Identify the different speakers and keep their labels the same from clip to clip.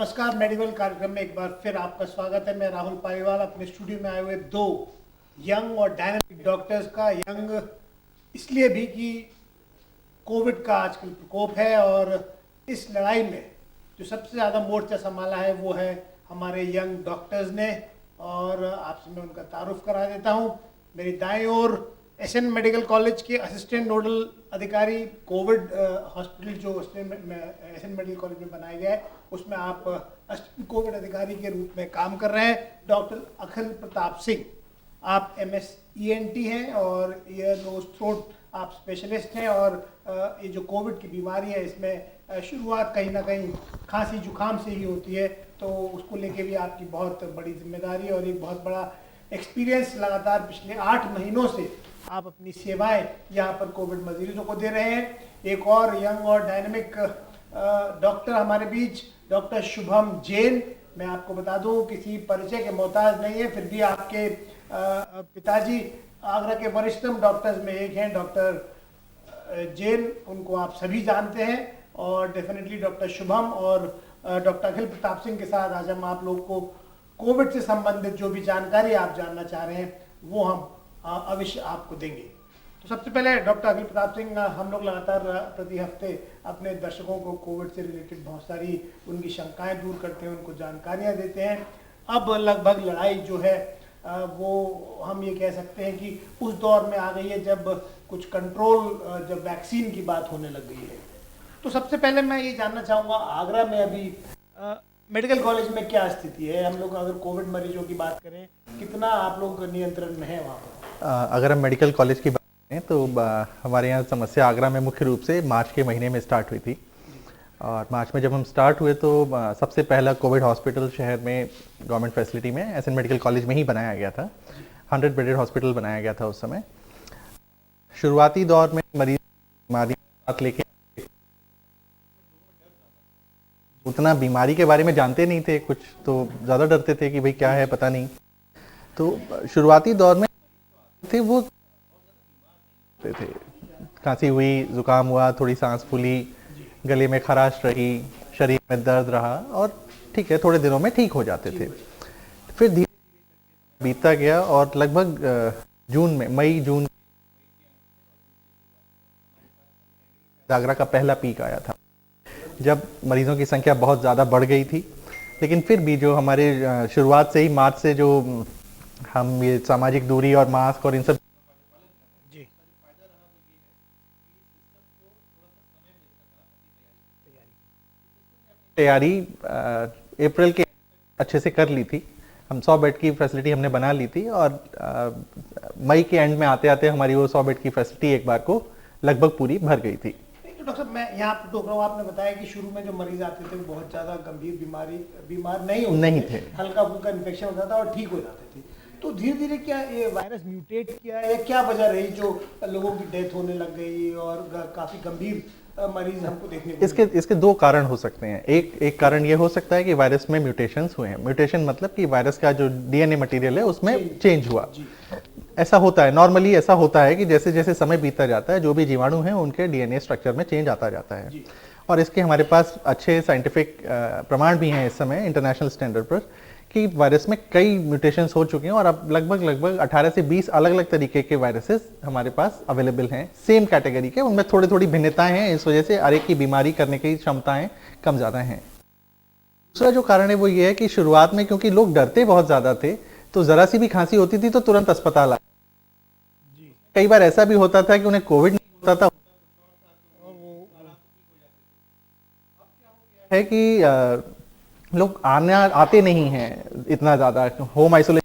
Speaker 1: नमस्कार। मेडिकल कार्यक्रम में एक बार फिर आपका स्वागत है। मैं राहुल पालीवाल अपने स्टूडियो में आए हुए दो यंग और डायनामिक डॉक्टर्स का। यंग इसलिए भी कि कोविड का आजकल प्रकोप है और इस लड़ाई में जो सबसे ज़्यादा मोर्चा संभाला है वो है हमारे यंग डॉक्टर्स ने। और आपसे मैं उनका तारुफ करा देता हूँ। मेरी दाएं ओर एसएन मेडिकल कॉलेज के असिस्टेंट नोडल अधिकारी, कोविड हॉस्पिटल जो एसएन मेडिकल कॉलेज में बनाया गया है उसमें आप असिस्टेंट कोविड अधिकारी के रूप में काम कर रहे हैं, डॉक्टर अखिल प्रताप सिंह। आप एमएस ईएनटी हैं और ईयर नोज थ्रोट आप स्पेशलिस्ट हैं। और ये जो कोविड की बीमारी है इसमें शुरुआत कहीं ना कहीं खांसी जुकाम से ही होती है, तो उसको लेके भी आपकी बहुत बड़ी जिम्मेदारी और एक बहुत बड़ा एक्सपीरियंस लगातार पिछले 8 महीनों से आप अपनी सेवाएं यहाँ पर कोविड मरीजों को दे रहे हैं। एक और यंग और डायनेमिक डॉक्टर हमारे बीच, डॉक्टर शुभम जैन। मैं आपको बता दूं किसी परिचय के मोहताज नहीं है, फिर भी आपके पिताजी आगरा के वरिष्ठतम डॉक्टर्स में एक हैं, डॉक्टर जैन। उनको आप सभी जानते हैं। और डेफिनेटली डॉक्टर शुभम और डॉक्टर अखिल प्रताप सिंह के साथ आज हम आप लोग को कोविड से संबंधित जो भी जानकारी आप जानना चाह रहे हैं वो हम अवश्य आपको देंगे। तो सबसे पहले डॉक्टर अखिल प्रताप सिंह, हम लोग लगातार प्रति हफ्ते अपने दर्शकों को कोविड से रिलेटेड बहुत सारी उनकी शंकाएं दूर करते हैं, उनको जानकारियां देते हैं। अब लगभग लड़ाई जो है वो हम ये कह सकते हैं कि उस दौर में आ गई है जब कुछ कंट्रोल, जब वैक्सीन की बात होने लग गई है। तो सबसे पहले मैं ये जानना चाहूँगा, आगरा में अभी मेडिकल कॉलेज में क्या स्थिति है? हम लोग अगर कोविड मरीजों की बात करें, कितना आप लोग नियंत्रण में है वहाँ पर?
Speaker 2: अगर हम मेडिकल कॉलेज की बात करें तो हमारे यहाँ समस्या आगरा में मुख्य रूप से मार्च के महीने में स्टार्ट हुई थी। और मार्च में जब हम स्टार्ट हुए तो सबसे पहला कोविड हॉस्पिटल शहर में गवर्नमेंट फैसिलिटी में एसएन मेडिकल कॉलेज में ही बनाया गया था। 100 बेडेड हॉस्पिटल बनाया गया था उस समय। शुरुआती दौर में मरीज बीमारी साथ लेके उतना बीमारी के बारे में जानते नहीं थे, कुछ तो ज़्यादा डरते थे कि भाई क्या है पता नहीं। तो शुरुआती दौर में थे वो थे खांसी हुई, जुकाम हुआ, थोड़ी सांस फूली, गले में खराश रही, शरीर में दर्द रहा और ठीक है थोड़े दिनों में ठीक हो जाते थे। फिर धीरे धीरे बीतता गया और लगभग जून में, मई जून आगरा का पहला पीक आया था जब मरीजों की संख्या बहुत ज़्यादा बढ़ गई थी। लेकिन फिर भी जो हमारे शुरुआत से ही मार्च से जो हम ये सामाजिक दूरी और मास्क और इन सब तैयारी अप्रैल के अच्छे से कर ली थी। हम 100 बेड की फैसिलिटी हमने बना ली थी और मई के एंड में आते आते हमारी वो 100 बेड की फैसिलिटी एक बार को लगभग पूरी भर गई थी।
Speaker 1: तो डॉक्टर साहब, मैं यहाँ टोक रहा हूँ, आपने बताया कि शुरू में जो मरीज आते थे वो बहुत ज़्यादा गंभीर बीमार नहीं थे, हल्का फुल्का इन्फेक्शन होता था और ठीक हो जाते थे। तो धीरे धीरे क्या ये वायरस म्यूटेट किया है, क्या वजह रही जो लोगों की डेथ होने लग गई और काफ़ी गंभीर मरीज हमको देखने को
Speaker 2: इसके दो कारण हो सकते हैं। एक कारण ये हो सकता है कि वायरस में म्यूटेशंस हुए हैं। म्यूटेशन मतलब कि वायरस का जो डीएनए मटेरियल है उसमें चेंज हुआ। ऐसा होता है, नॉर्मली ऐसा होता है कि जैसे जैसे समय बीतता जाता है जो भी जीवाणु हैं उनके डीएनए स्ट्रक्चर में चेंज आता जाता है। और इसके हमारे पास अच्छे साइंटिफिक प्रमाण भी हैं इस समय इंटरनेशनल स्टैंडर्ड पर कि वायरस में कई म्यूटेशंस हो चुके हैं और अब लगभग 18 से 20 अलग अलग तरीके के वायरसेस हमारे पास अवेलेबल हैं सेम कैटेगरी के। उनमें थोड़ी थोड़ी भिन्नताएं हैं, इस वजह से हर एक की बीमारी करने की क्षमताएं कम ज़्यादा हैं। दूसरा जो कारण है वो ये है कि शुरुआत में क्योंकि लोग डरते बहुत ज़्यादा थे तो ज़रा सी भी खांसी होती थी तो तुरंत अस्पताल आए। कई बार ऐसा भी होता था कि उन्हें कोविड नहीं होता था, है कि लोग आते नहीं हैं इतना ज़्यादा। होम आइसोलेशन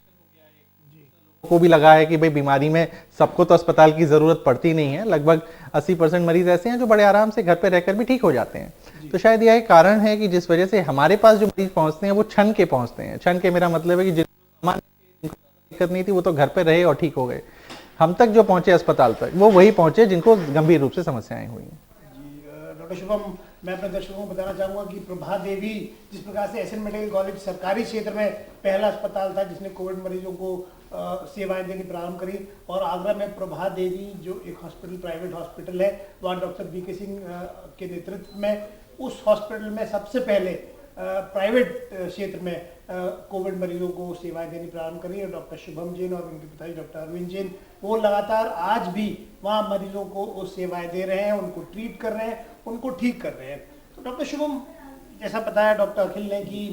Speaker 2: को भी लगा है कि भाई बीमारी में सबको तो अस्पताल की ज़रूरत पड़ती नहीं है। लगभग 80% मरीज ऐसे हैं जो बड़े आराम से घर पे रहकर भी ठीक हो जाते हैं। तो शायद यह कारण है कि जिस वजह से हमारे पास जो मरीज पहुंचते हैं वो क्षण के पहुंचते हैं। क्षण के मेरा मतलब है कि जिनको दिक्कत नहीं थी वो तो घर पे रहे और ठीक हो गए। हम तक जो पहुंचे अस्पताल तक वो वही पहुंचे जिनको गंभीर रूप से समस्याएं हुई।
Speaker 1: डॉक्टर शुभम, मैं अपने दर्शकों को बताना चाहूँगा कि प्रभा देवी, जिस प्रकार से एसएन मेडिकल कॉलेज सरकारी क्षेत्र में पहला अस्पताल था जिसने कोविड मरीजों को सेवाएं देनी प्रारंभ करी, और आगरा में प्रभा देवी जो एक हॉस्पिटल, प्राइवेट हॉस्पिटल है, वहाँ डॉक्टर बीके सिंह के नेतृत्व में उस हॉस्पिटल में सबसे पहले प्राइवेट क्षेत्र में कोविड मरीजों को सेवाएं देनी प्रारंभ करी है। डॉक्टर शुभम जैन और उनके पिताजी डॉक्टर अरविंद जैन वो लगातार आज भी वहाँ मरीजों को वो सेवाएं दे रहे हैं, उनको ट्रीट कर रहे हैं, उनको ठीक कर रहे हैं। तो डॉक्टर शुभम, जैसा बताया डॉक्टर अखिल ने कि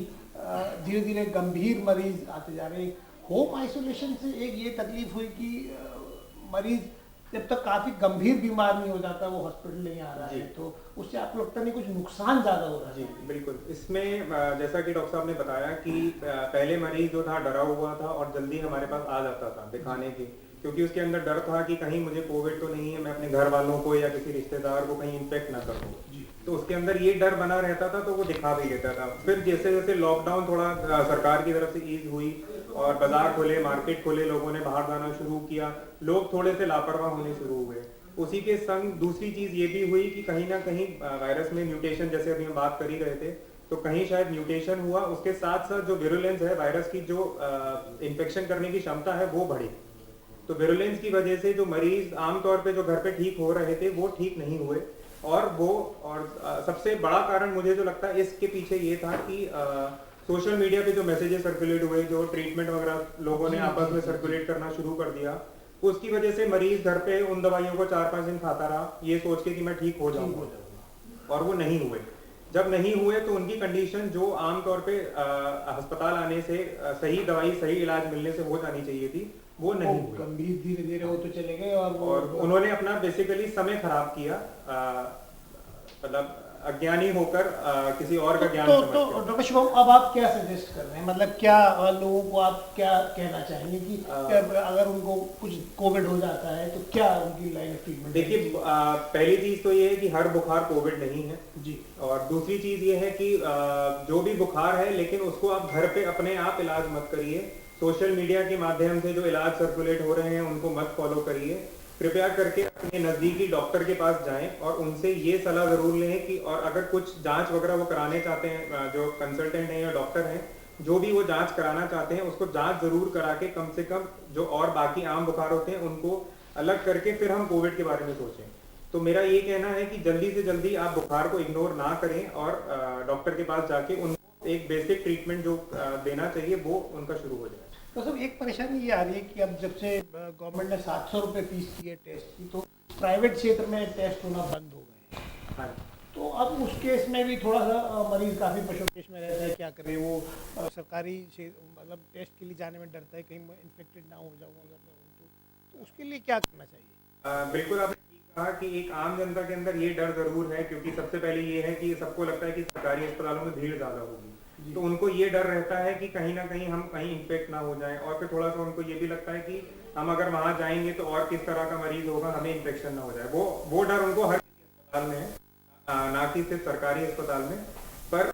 Speaker 1: धीरे धीरे गंभीर मरीज आते जा रहे हैं। होम आइसोलेशन से एक ये तकलीफ हुई कि मरीज जब तक काफी गंभीर बीमार नहीं हो जाता वो हॉस्पिटल नहीं आ रहा है, तो उससे आपको लगता नहीं कुछ नुकसान ज्यादा हो रहा है?
Speaker 3: जी बिल्कुल। इसमें जैसा कि डॉक्टर साहब ने बताया कि पहले मरीज जो था डरा हुआ था और जल्दी हमारे पास आ जाता था दिखाने की, क्योंकि उसके अंदर डर था कि कहीं मुझे कोविड तो नहीं है, मैं अपने घर वालों को या किसी रिश्तेदार को कहीं इन्फेक्ट ना कर दूं। तो उसके अंदर ये डर बना रहता था, तो वो दिखा भी देता था। फिर जैसे जैसे लॉकडाउन थोड़ा सरकार की तरफ से ईज हुई और बाजार खुले, मार्केट खुले, लोगों ने बाहर जाना शुरू किया, लोग थोड़े से लापरवाह होने शुरू हुए। उसी के संग दूसरी चीज ये भी हुई कि कहीं ना कहीं वायरस में म्यूटेशन, जैसे अभी हम बात कर ही रहे थे, तो कहीं शायद म्यूटेशन हुआ, उसके साथ साथ जो विरुलेंस है वायरस की, जो इन्फेक्शन करने की क्षमता है वो बढ़ी। तो विरुलेंस की वजह से जो मरीज आमतौर पे जो घर पे ठीक हो रहे थे वो ठीक नहीं हुए। और सबसे बड़ा कारण मुझे जो लगता है इसके पीछे ये था कि सोशल मीडिया पे जो मैसेजेस सर्कुलेट हुए, जो ट्रीटमेंट वगैरह लोगों ने आपस में सर्कुलेट करना शुरू कर दिया, उसकी वजह से मरीज घर पे उन दवाइयों को 4-5 दिन खाता रहा ये सोच के कि मैं ठीक हो जाऊंगा, और वो नहीं हुए। जब नहीं हुए तो उनकी कंडीशन जो आमतौर पे अस्पताल आने से सही दवाई सही इलाज मिलने से हो जानी चाहिए थी, वो नहीं हुई।
Speaker 1: गंभीर धीरे धीरे वो तो चले गए और
Speaker 3: उन्होंने अपना बेसिकली समय खराब किया, मतलब अज्ञानी होकर किसी और का ज्ञान समझ
Speaker 1: तो
Speaker 3: कर।
Speaker 1: डॉक्टर शुभम, अब आप क्या सजेस्ट कर रहे हैं? मतलब क्या लोगों को आप क्या कहना चाहेंगे कि अगर उनको कुछ कोविड हो जाता है तो क्या उनकी लाइन ऑफ ट्रीटमेंट?
Speaker 3: देखिए, पहली चीज तो ये है कि हर बुखार कोविड नहीं है
Speaker 1: जी,
Speaker 3: और दूसरी चीज ये है कि जो भी बुखार है, लेकिन उसको आप घर पे अपने आप इलाज मत करिए। सोशल मीडिया के माध्यम से जो इलाज सर्कुलेट हो रहे हैं उनको मत फॉलो करिए। कृपया करके अपने नजदीकी डॉक्टर के पास जाएं और उनसे ये सलाह जरूर लें कि, और अगर कुछ जांच वगैरह वो कराने चाहते हैं, जो कंसल्टेंट हैं या डॉक्टर हैं, जो भी वो जांच कराना चाहते हैं उसको जांच जरूर करा के कम से कम जो और बाकी आम बुखार होते हैं उनको अलग करके फिर हम कोविड के बारे में सोचें। तो मेरा ये कहना है कि जल्दी से जल्दी आप बुखार को इग्नोर ना करें और डॉक्टर के पास जाके उनको एक बेसिक ट्रीटमेंट जो देना चाहिए वो उनका शुरू हो जाए।
Speaker 1: तो सब एक परेशानी ये आ रही है कि अब जब से गवर्नमेंट ने 700 रुपये फीस की है टेस्ट की, तो प्राइवेट क्षेत्र में टेस्ट होना बंद हो गए हैं।
Speaker 3: हाँ।
Speaker 1: तो अब उस केस में भी थोड़ा सा मरीज काफ़ी पशोपेश में रहता है, क्या करे वो सरकारी मतलब टेस्ट के लिए जाने में डरता है कहीं इन्फेक्टेड ना हो जाऊँ अगर मैं हूँ तो उसके लिए क्या करना चाहिए?
Speaker 3: बिल्कुल आपने ठीक कहा कि एक आम जनता के अंदर ये डर जरूर है, क्योंकि सबसे पहले ये है कि सबको लगता है कि सरकारी अस्पतालों में भीड़ ज्यादा होगी, तो उनको ये डर रहता है कि कहीं ना कहीं हम कहीं इन्फेक्ट ना हो जाएं। और फिर थोड़ा सा उनको ये भी लगता है कि हम अगर वहां जाएंगे तो और किस तरह का मरीज होगा, हमें इन्फेक्शन ना हो जाए। वो डर उनको हर अस्पताल में है, ना कि सिर्फ सरकारी अस्पताल में। पर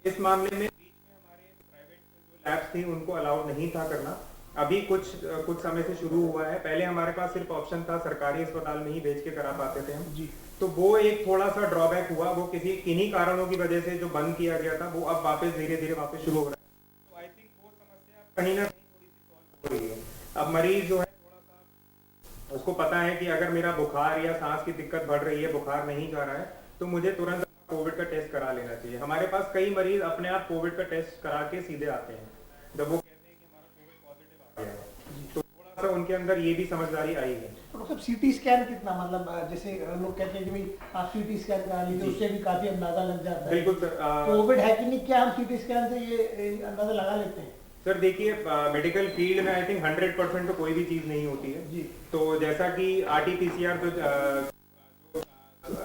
Speaker 3: इस मामले में बीच में हमारे प्राइवेट जो लैब्स थी उनको अलाउ नहीं था करना। अभी कुछ समय से शुरू हुआ है। पहले हमारे पास सिर्फ ऑप्शन था सरकारी अस्पताल में ही भेज के करा पाते थे हम जी, तो वो एक थोड़ा सा ड्रॉबैक हुआ। वो किन्हीं कारणों की वजह से जो बंद किया गया था वो अब वापस धीरे धीरे वापस शुरू हो रहा है। तो आई थिंक वो समस्या कहीं ना कहीं थोड़ी सी सॉल्व हो रही है। अब मरीज जो है थोड़ा सा उसको पता है कि अगर मेरा बुखार या सांस की दिक्कत बढ़ रही है, बुखार नहीं जा रहा है, तो मुझे तुरंत कोविड का टेस्ट करा लेना चाहिए। हमारे पास कई मरीज अपने आप कोविड का टेस्ट करा के सीधे आते हैं जब वो कहते हैं कि हमारा कोविड पॉजिटिव आ गया है। तो थोड़ा सा उनके अंदर ये भी समझदारी आई है।
Speaker 1: तो मतलब सीटी स्कैन कितना, मतलब जैसे लोग कहते हैं कि भाई आप सीटी स्कैन करा लीजिए, उससे भी काफी अंदाजा लग जाता है।
Speaker 3: बिल्कुल सर।
Speaker 1: कोविड है कि नहीं, क्या हम सीटी स्कैन से ये अंदाजा लगा लेते हैं?
Speaker 3: सर देखिए, मेडिकल फील्ड में आई थिंक 100% तो कोई भी चीज नहीं होती है
Speaker 1: जी।
Speaker 3: तो जैसा कि RT-PCR जो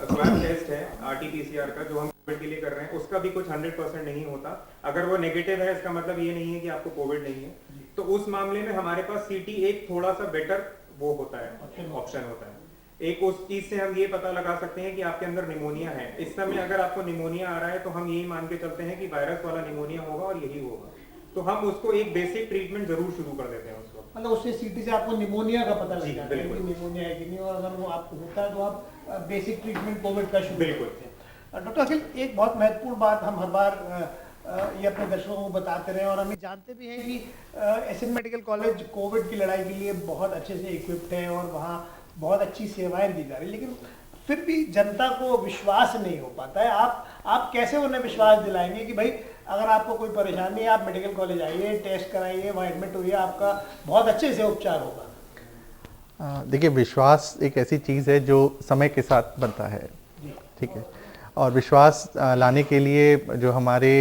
Speaker 3: स्वैब टेस्ट है, RT-PCR का जो हम कोविड के लिए कर रहे हैं, उसका भी कुछ 100% नहीं होता। अगर वो नेगेटिव है इसका मतलब ये नहीं है कि आपको कोविड नहीं है। तो उस मामले में हमारे पास CT एक थोड़ा सा बेटर वो होता है, ऑप्शन होता है। एक उस चीज से हम ये पता लगा सकते हैं कि आपके अंदर निमोनिया है। इस समय अगर आपको निमोनिया आ रहा है तो हम यही मान के चलते हैं कि वायरस वाला निमोनिया होगा और यही होगा, तो हम उसको एक बेसिक ट्रीटमेंट जरूर शुरू कर देते हैं उसको।
Speaker 1: मतलब उससे सीटी से आपको निमोनिया का पता लग जाता है कि निमोनिया है कि नहीं, और अगर वो आपको होता है तो आप बेसिक ट्रीटमेंट कोविड का शुरू
Speaker 3: बिल्कुल
Speaker 1: करते हैं। डॉक्टर अखिल, एक बहुत महत्वपूर्ण बात हम हर बार ये अपने दर्शकों को बताते रहे और हम जानते भी हैं कि एसएन मेडिकल कॉलेज कोविड की लड़ाई के लिए बहुत अच्छे से इक्विप्ड है और वहाँ बहुत अच्छी सेवाएं दी जा रही है, लेकिन फिर भी जनता को विश्वास नहीं हो पाता है। आप कैसे उन्हें विश्वास दिलाएंगे कि भाई अगर आपको कोई परेशानी है आप मेडिकल कॉलेज आइए, टेस्ट कराइए, वहाँ एडमिट हुई, आपका बहुत अच्छे से उपचार होगा।
Speaker 2: देखिए, विश्वास एक ऐसी चीज़ है जो समय के साथ बनता है, ठीक है। और विश्वास लाने के लिए जो हमारे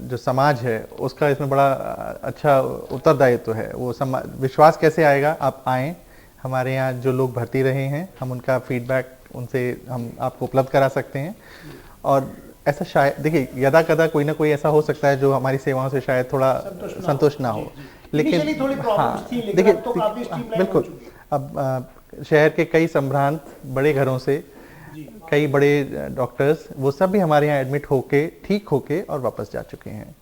Speaker 2: जो समाज है उसका इसमें बड़ा अच्छा उत्तरदायित्व है। वो विश्वास कैसे आएगा? आप आएँ, हमारे यहाँ जो लोग भर्ती रहे हैं हम उनका फीडबैक उनसे हम आपको उपलब्ध करा सकते हैं। और ऐसा शायद देखिए यदा कदा कोई ना कोई ऐसा हो सकता है जो हमारी सेवाओं से शायद थोड़ा संतुष्ट ना हो, लेकिन
Speaker 1: थोड़ी
Speaker 2: हाँ
Speaker 1: थी,
Speaker 2: देखिए
Speaker 1: अब तो काफी streamline हो
Speaker 2: बिल्कुल।
Speaker 1: चुकी है।
Speaker 2: अब शहर के कई संभ्रांत बड़े घरों से कई बड़े डॉक्टर्स वो सब भी हमारे यहाँ एडमिट होके ठीक होके और वापस जा चुके हैं।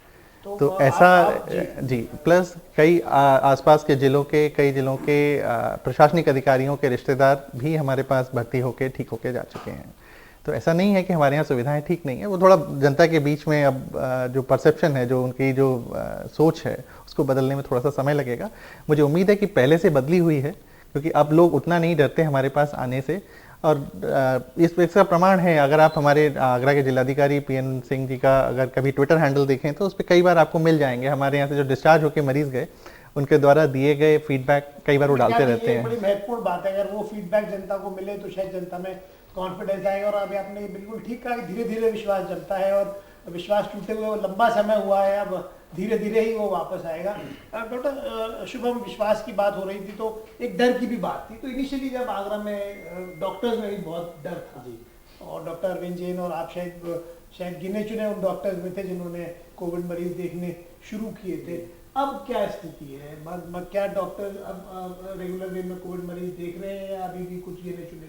Speaker 2: तो ऐसा जी प्लस कई आसपास के जिलों के कई जिलों के प्रशासनिक अधिकारियों के रिश्तेदार भी हमारे पास भर्ती होके ठीक होके जा चुके हैं। तो ऐसा नहीं है कि हमारे यहाँ सुविधाएं ठीक नहीं है, वो थोड़ा जनता के बीच में अब जो परसेप्शन है, जो उनकी जो सोच है उसको बदलने में थोड़ा सा समय लगेगा। मुझे उम्मीद है कि पहले से बदली हुई है, क्योंकि अब लोग उतना नहीं डरते हमारे पास आने से। और इसका प्रमाण है, अगर आप हमारे आगरा के जिलाधिकारी पीएन सिंह जी का अगर कभी ट्विटर हैंडल देखें तो उस पर कई बार आपको मिल जाएंगे हमारे यहाँ से जो डिस्चार्ज होकर मरीज गए उनके द्वारा दिए गए फीडबैक कई बार वो डालते रहते हैं।
Speaker 1: बड़ी महत्वपूर्ण बात है, अगर वो फीडबैक जनता को मिले तो शायद जनता में कॉन्फिडेंस आएगा। और अभी आपने बिल्कुल ठीक कहा कि धीरे धीरे विश्वास जमता है, और विश्वास टूटे हुए लंबा समय हुआ है, अब धीरे धीरे ही वो वापस आएगा। डॉक्टर शुभम, विश्वास की बात हो रही थी तो एक डर की भी बात थी। तो इनिशियली जब आगरा में डॉक्टर्स में भी बहुत डर था जी, और डॉक्टर अरविंद जैन और आप शायद गिने चुने उन डॉक्टर्स में थे जिन्होंने कोविड मरीज देखने शुरू किए थे। अब क्या स्थिति है? क्या डॉक्टर अब रेगुलर वे में कोविड मरीज देख रहे हैं या अभी भी कुछ गिने चुने?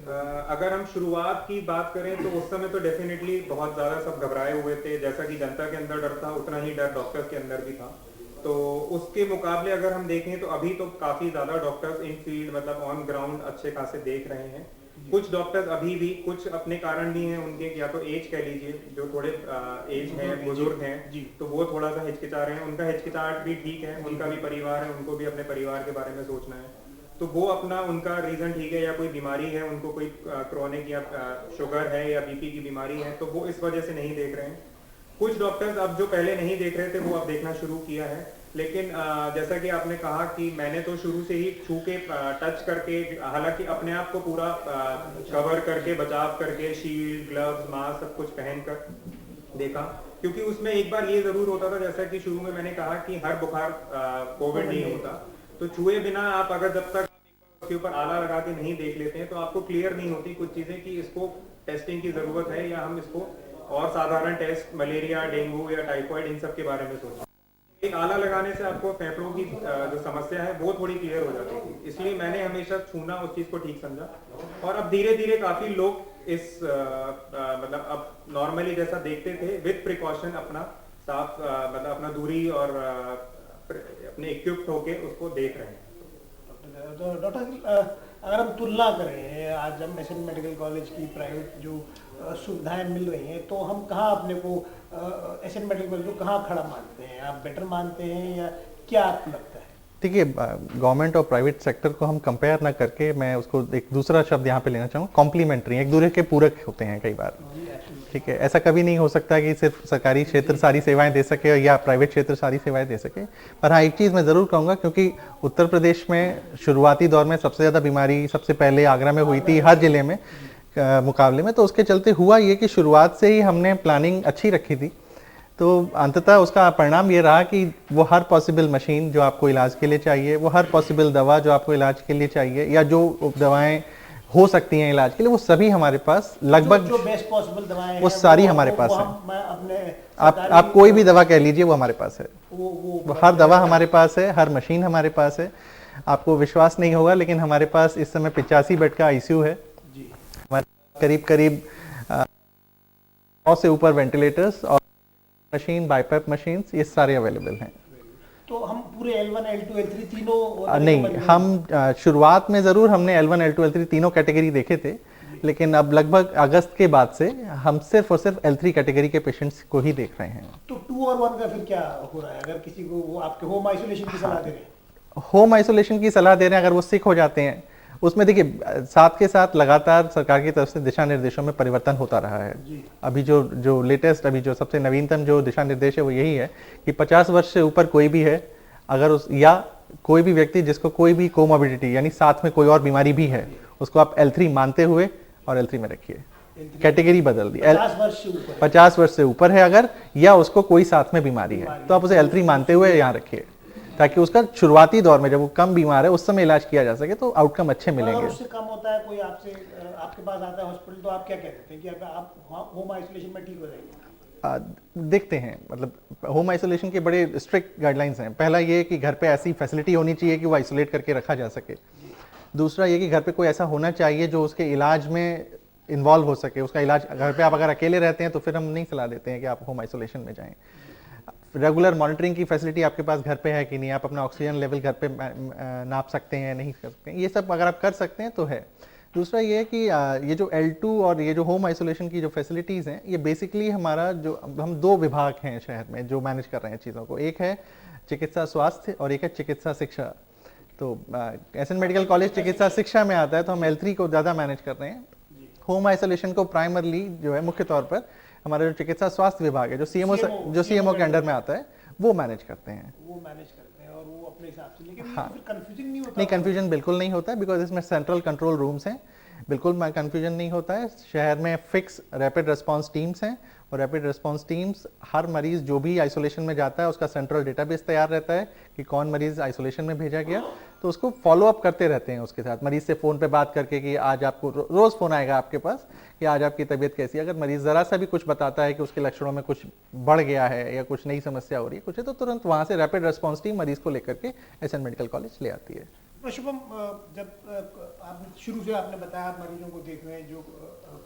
Speaker 3: अगर हम शुरुआत की बात करें तो उस समय तो डेफिनेटली बहुत ज़्यादा सब घबराए हुए थे। जैसा कि जनता के अंदर डर था उतना ही डर डॉक्टर्स के अंदर भी था। तो उसके मुकाबले अगर हम देखें तो अभी तो काफ़ी ज़्यादा डॉक्टर्स इन फील्ड मतलब ऑन ग्राउंड अच्छे खासे देख रहे हैं। कुछ डॉक्टर्स अभी भी कुछ अपने कारण भी हैं उनके, या तो एज कह लीजिए, जो थोड़े एज हैं, बुजुर्ग हैं, तो वो थोड़ा सा हिचकिचा रहे हैं। उनका हिचकिचाहट भी ठीक है, उनका भी परिवार है, उनको भी अपने परिवार के बारे में सोचना है, तो वो अपना उनका रीज़न ठीक है। या कोई बीमारी है, उनको कोई क्रॉनिक या शुगर है या बीपी की बीमारी है, तो वो इस वजह से नहीं देख रहे हैं। कुछ डॉक्टर्स अब जो पहले नहीं देख रहे थे वो अब देखना शुरू किया है। लेकिन जैसा कि आपने कहा कि मैंने तो शुरू से ही छू के टच करके, हालांकि अपने आप को पूरा कवर करके बचाव करके शील्ड, ग्लव्स, मास्क सब कुछ पहनकर देखा, क्योंकि उसमें एक बार ये जरूर होता था, जैसा कि शुरू में मैंने कहा कि हर बुखार कोविड नहीं होता। तो छुए बिना आप अगर जब तक उसके ऊपर आला लगा के नहीं देख लेते हैं तो आपको क्लियर नहीं होती कुछ चीजें कि इसको टेस्टिंग की जरूरत है या हम इसको और साधारण टेस्ट मलेरिया, डेंगू या टाइफाइड इन सब के बारे में सोचें। एक आला लगाने से आपको फेफड़ों की जो समस्या है वो थोड़ी क्लियर हो जाती थी, इसलिए मैंने हमेशा छूना उस चीज को ठीक समझा। और अब धीरे धीरे काफी लोग इस मतलब अब नॉर्मली जैसा देखते थे विद प्रिकॉशन अपना साफ मतलब अपना दूरी और अपने इक्विप्ड होके उसको देख रहे हैं।
Speaker 1: डॉक्टर अगर हम तुलना करें, आज हम एसएन मेडिकल कॉलेज की प्राइवेट जो सुविधाएं मिल रही हैं, तो हम कहाँ अपने को एसएन मेडिकल कॉलेज को कहाँ खड़ा मानते हैं? आप बेटर मानते हैं या क्या आपको लगता है?
Speaker 2: देखिए, गवर्नमेंट और प्राइवेट सेक्टर को हम कंपेयर ना करके मैं उसको एक दूसरा शब्द यहाँ पे लेना चाहूँगा, कॉम्प्लीमेंट्री, एक दूसरे के पूरक होते हैं कई बार, ठीक है। ऐसा कभी नहीं हो सकता कि सिर्फ सरकारी क्षेत्र सारी सेवाएं दे सके या प्राइवेट क्षेत्र सारी सेवाएं दे सके। पर हाँ, एक चीज़ मैं ज़रूर कहूँगा, क्योंकि उत्तर प्रदेश में शुरुआती दौर में सबसे ज़्यादा बीमारी सबसे पहले आगरा में हुई थी हर जिले में मुकाबले में। तो उसके चलते हुआ ये कि शुरुआत से ही हमने प्लानिंग अच्छी रखी थी, तो अंततः उसका परिणाम ये रहा कि वो हर पॉसिबल मशीन जो आपको इलाज के लिए चाहिए, वो हर पॉसिबल दवा जो आपको इलाज के लिए चाहिए या जो दवाएं हो सकती हैं इलाज के लिए, वो सभी हमारे पास लगभग
Speaker 1: जो बेस्ट पॉसिबल दवाएं
Speaker 2: वो सारी हमारे पास है।
Speaker 1: अपने
Speaker 2: आप कोई भी दवा कह लीजिए वो हमारे पास है, वो हर दवा हमारे पास है, हर मशीन हमारे पास है। आपको विश्वास नहीं होगा लेकिन हमारे पास इस समय 85 बेड का आईसीयू है, हमारे करीब 100 से ऊपर वेंटिलेटर्स और मशीन, बाईपैप मशीन्स, ये सारे अवेलेबल हैं।
Speaker 1: तो हम पूरे L1, L2, L3 तीनों
Speaker 2: नहीं, हम शुरुआत में ज़रूर हमने L1, L2, L3 तीनों कैटेगरी देखे थे, लेकिन अब लगभग अगस्त के बाद से हम सिर्फ और सिर्फ L3 कैटेगरी के पेशेंट्स को ही देख रहे हैं।
Speaker 1: तो 2 और 1 का फिर क्या हो रहा है? अगर किसी को वो आपके होम आइसोलेशन की सलाह दे रहे हैं,
Speaker 2: होम आइसोलेशन की सलाह दे रहे हैं, अगर वो सिक हो जाते हैं उसमें देखिए साथ के साथ लगातार सरकार की तरफ से दिशा निर्देशों में परिवर्तन होता रहा है। अभी जो लेटेस्ट, अभी जो सबसे नवीनतम जो दिशा निर्देश है वो यही है कि 50 वर्ष से ऊपर कोई भी है, अगर उस या कोई भी व्यक्ति जिसको कोई भी कोमोबिडिटी यानी साथ में कोई और बीमारी भी है, उसको आप L3 मानते हुए और L3 में रखिए। कैटेगरी बदल दी, 50 वर्ष से ऊपर है अगर, या उसको कोई साथ में बीमारी है, तो आप उसे L3 मानते हुए यहाँ रखिए, ताकि उसका शुरुआती दौर में जब वो कम बीमार है उस समय इलाज किया जा सके तो आउटकम अच्छे मिलेंगे।
Speaker 1: उससे कम होता है, कोई आपके पास आता है हॉस्पिटल, तो आप क्या कहते हैं कि आप होम आइसोलेशन में ठीक हो जाएंगे?
Speaker 2: देखते हैं, मतलब होम आइसोलेशन के बड़े स्ट्रिक्ट गाइडलाइंस हैं। पहला ये कि घर पे ऐसी फैसिलिटी होनी चाहिए कि वो आइसोलेट करके रखा जा सके। दूसरा ये कि घर पे कोई ऐसा होना चाहिए जो उसके इलाज में इन्वॉल्व हो सके, उसका इलाज। घर पे आप अगर अकेले रहते हैं तो फिर हम नहीं सलाह देते हैं कि आप होम आइसोलेशन में जाएं। रेगुलर मॉनिटरिंग की फैसिलिटी आपके पास घर पे है कि नहीं, आप अपना ऑक्सीजन लेवल घर पे नाप सकते हैं, नहीं कर सकते हैं, ये सब अगर आप कर सकते हैं तो है। दूसरा ये है कि ये जो L2 और ये जो होम आइसोलेशन की जो फैसिलिटीज़ हैं, ये बेसिकली हमारा जो हम 2 विभाग हैं शहर में जो मैनेज कर रहे हैं चीज़ों को। एक है चिकित्सा स्वास्थ्य और एक है चिकित्सा शिक्षा। तो एसएन मेडिकल कॉलेज चिकित्सा शिक्षा में आता है, तो हम L3 को ज़्यादा मैनेज कर रहे हैं। होम आइसोलेशन को प्राइमरली जो है मुख्य तौर पर हमारा जो चिकित्सा स्वास्थ्य विभाग है जो सीएमओ के अंडर में आता है वो मैनेज करते हैं।
Speaker 1: और वो अपने हिसाब से, लेकिन हाँ, फिर कंफ्यूजन नहीं होता?
Speaker 2: नहीं, कंफ्यूजन बिल्कुल नहीं होता है, बिकॉज इसमें सेंट्रल कंट्रोल रूम्स हैं, बिल्कुल कंफ्यूजन नहीं होता है। शहर में फिक्स रैपिड रिस्पांस टीम्स हैं और रैपिड रिस्पांस टीम्स हर मरीज जो भी आइसोलेशन में जाता है उसका सेंट्रल डेटाबेस तैयार रहता है कि कौन मरीज आइसोलेशन में भेजा गया, तो उसको फॉलो अप करते रहते हैं उसके साथ, मरीज से फ़ोन पे बात करके कि आज आपको रोज़ फ़ोन आएगा आपके पास कि आज आपकी तबीयत कैसी है। अगर मरीज ज़रा सा भी कुछ बताता है कि उसके लक्षणों में कुछ बढ़ गया है या कुछ नई समस्या हो रही है कुछ है, तो तुरंत वहाँ से रैपिड रिस्पांस टीम मरीज को लेकर के एसएन मेडिकल कॉलेज ले आती है।
Speaker 1: शुभम, जब आपने शुरू से आपने बताया आप मरीजों को देख रहे हैं जो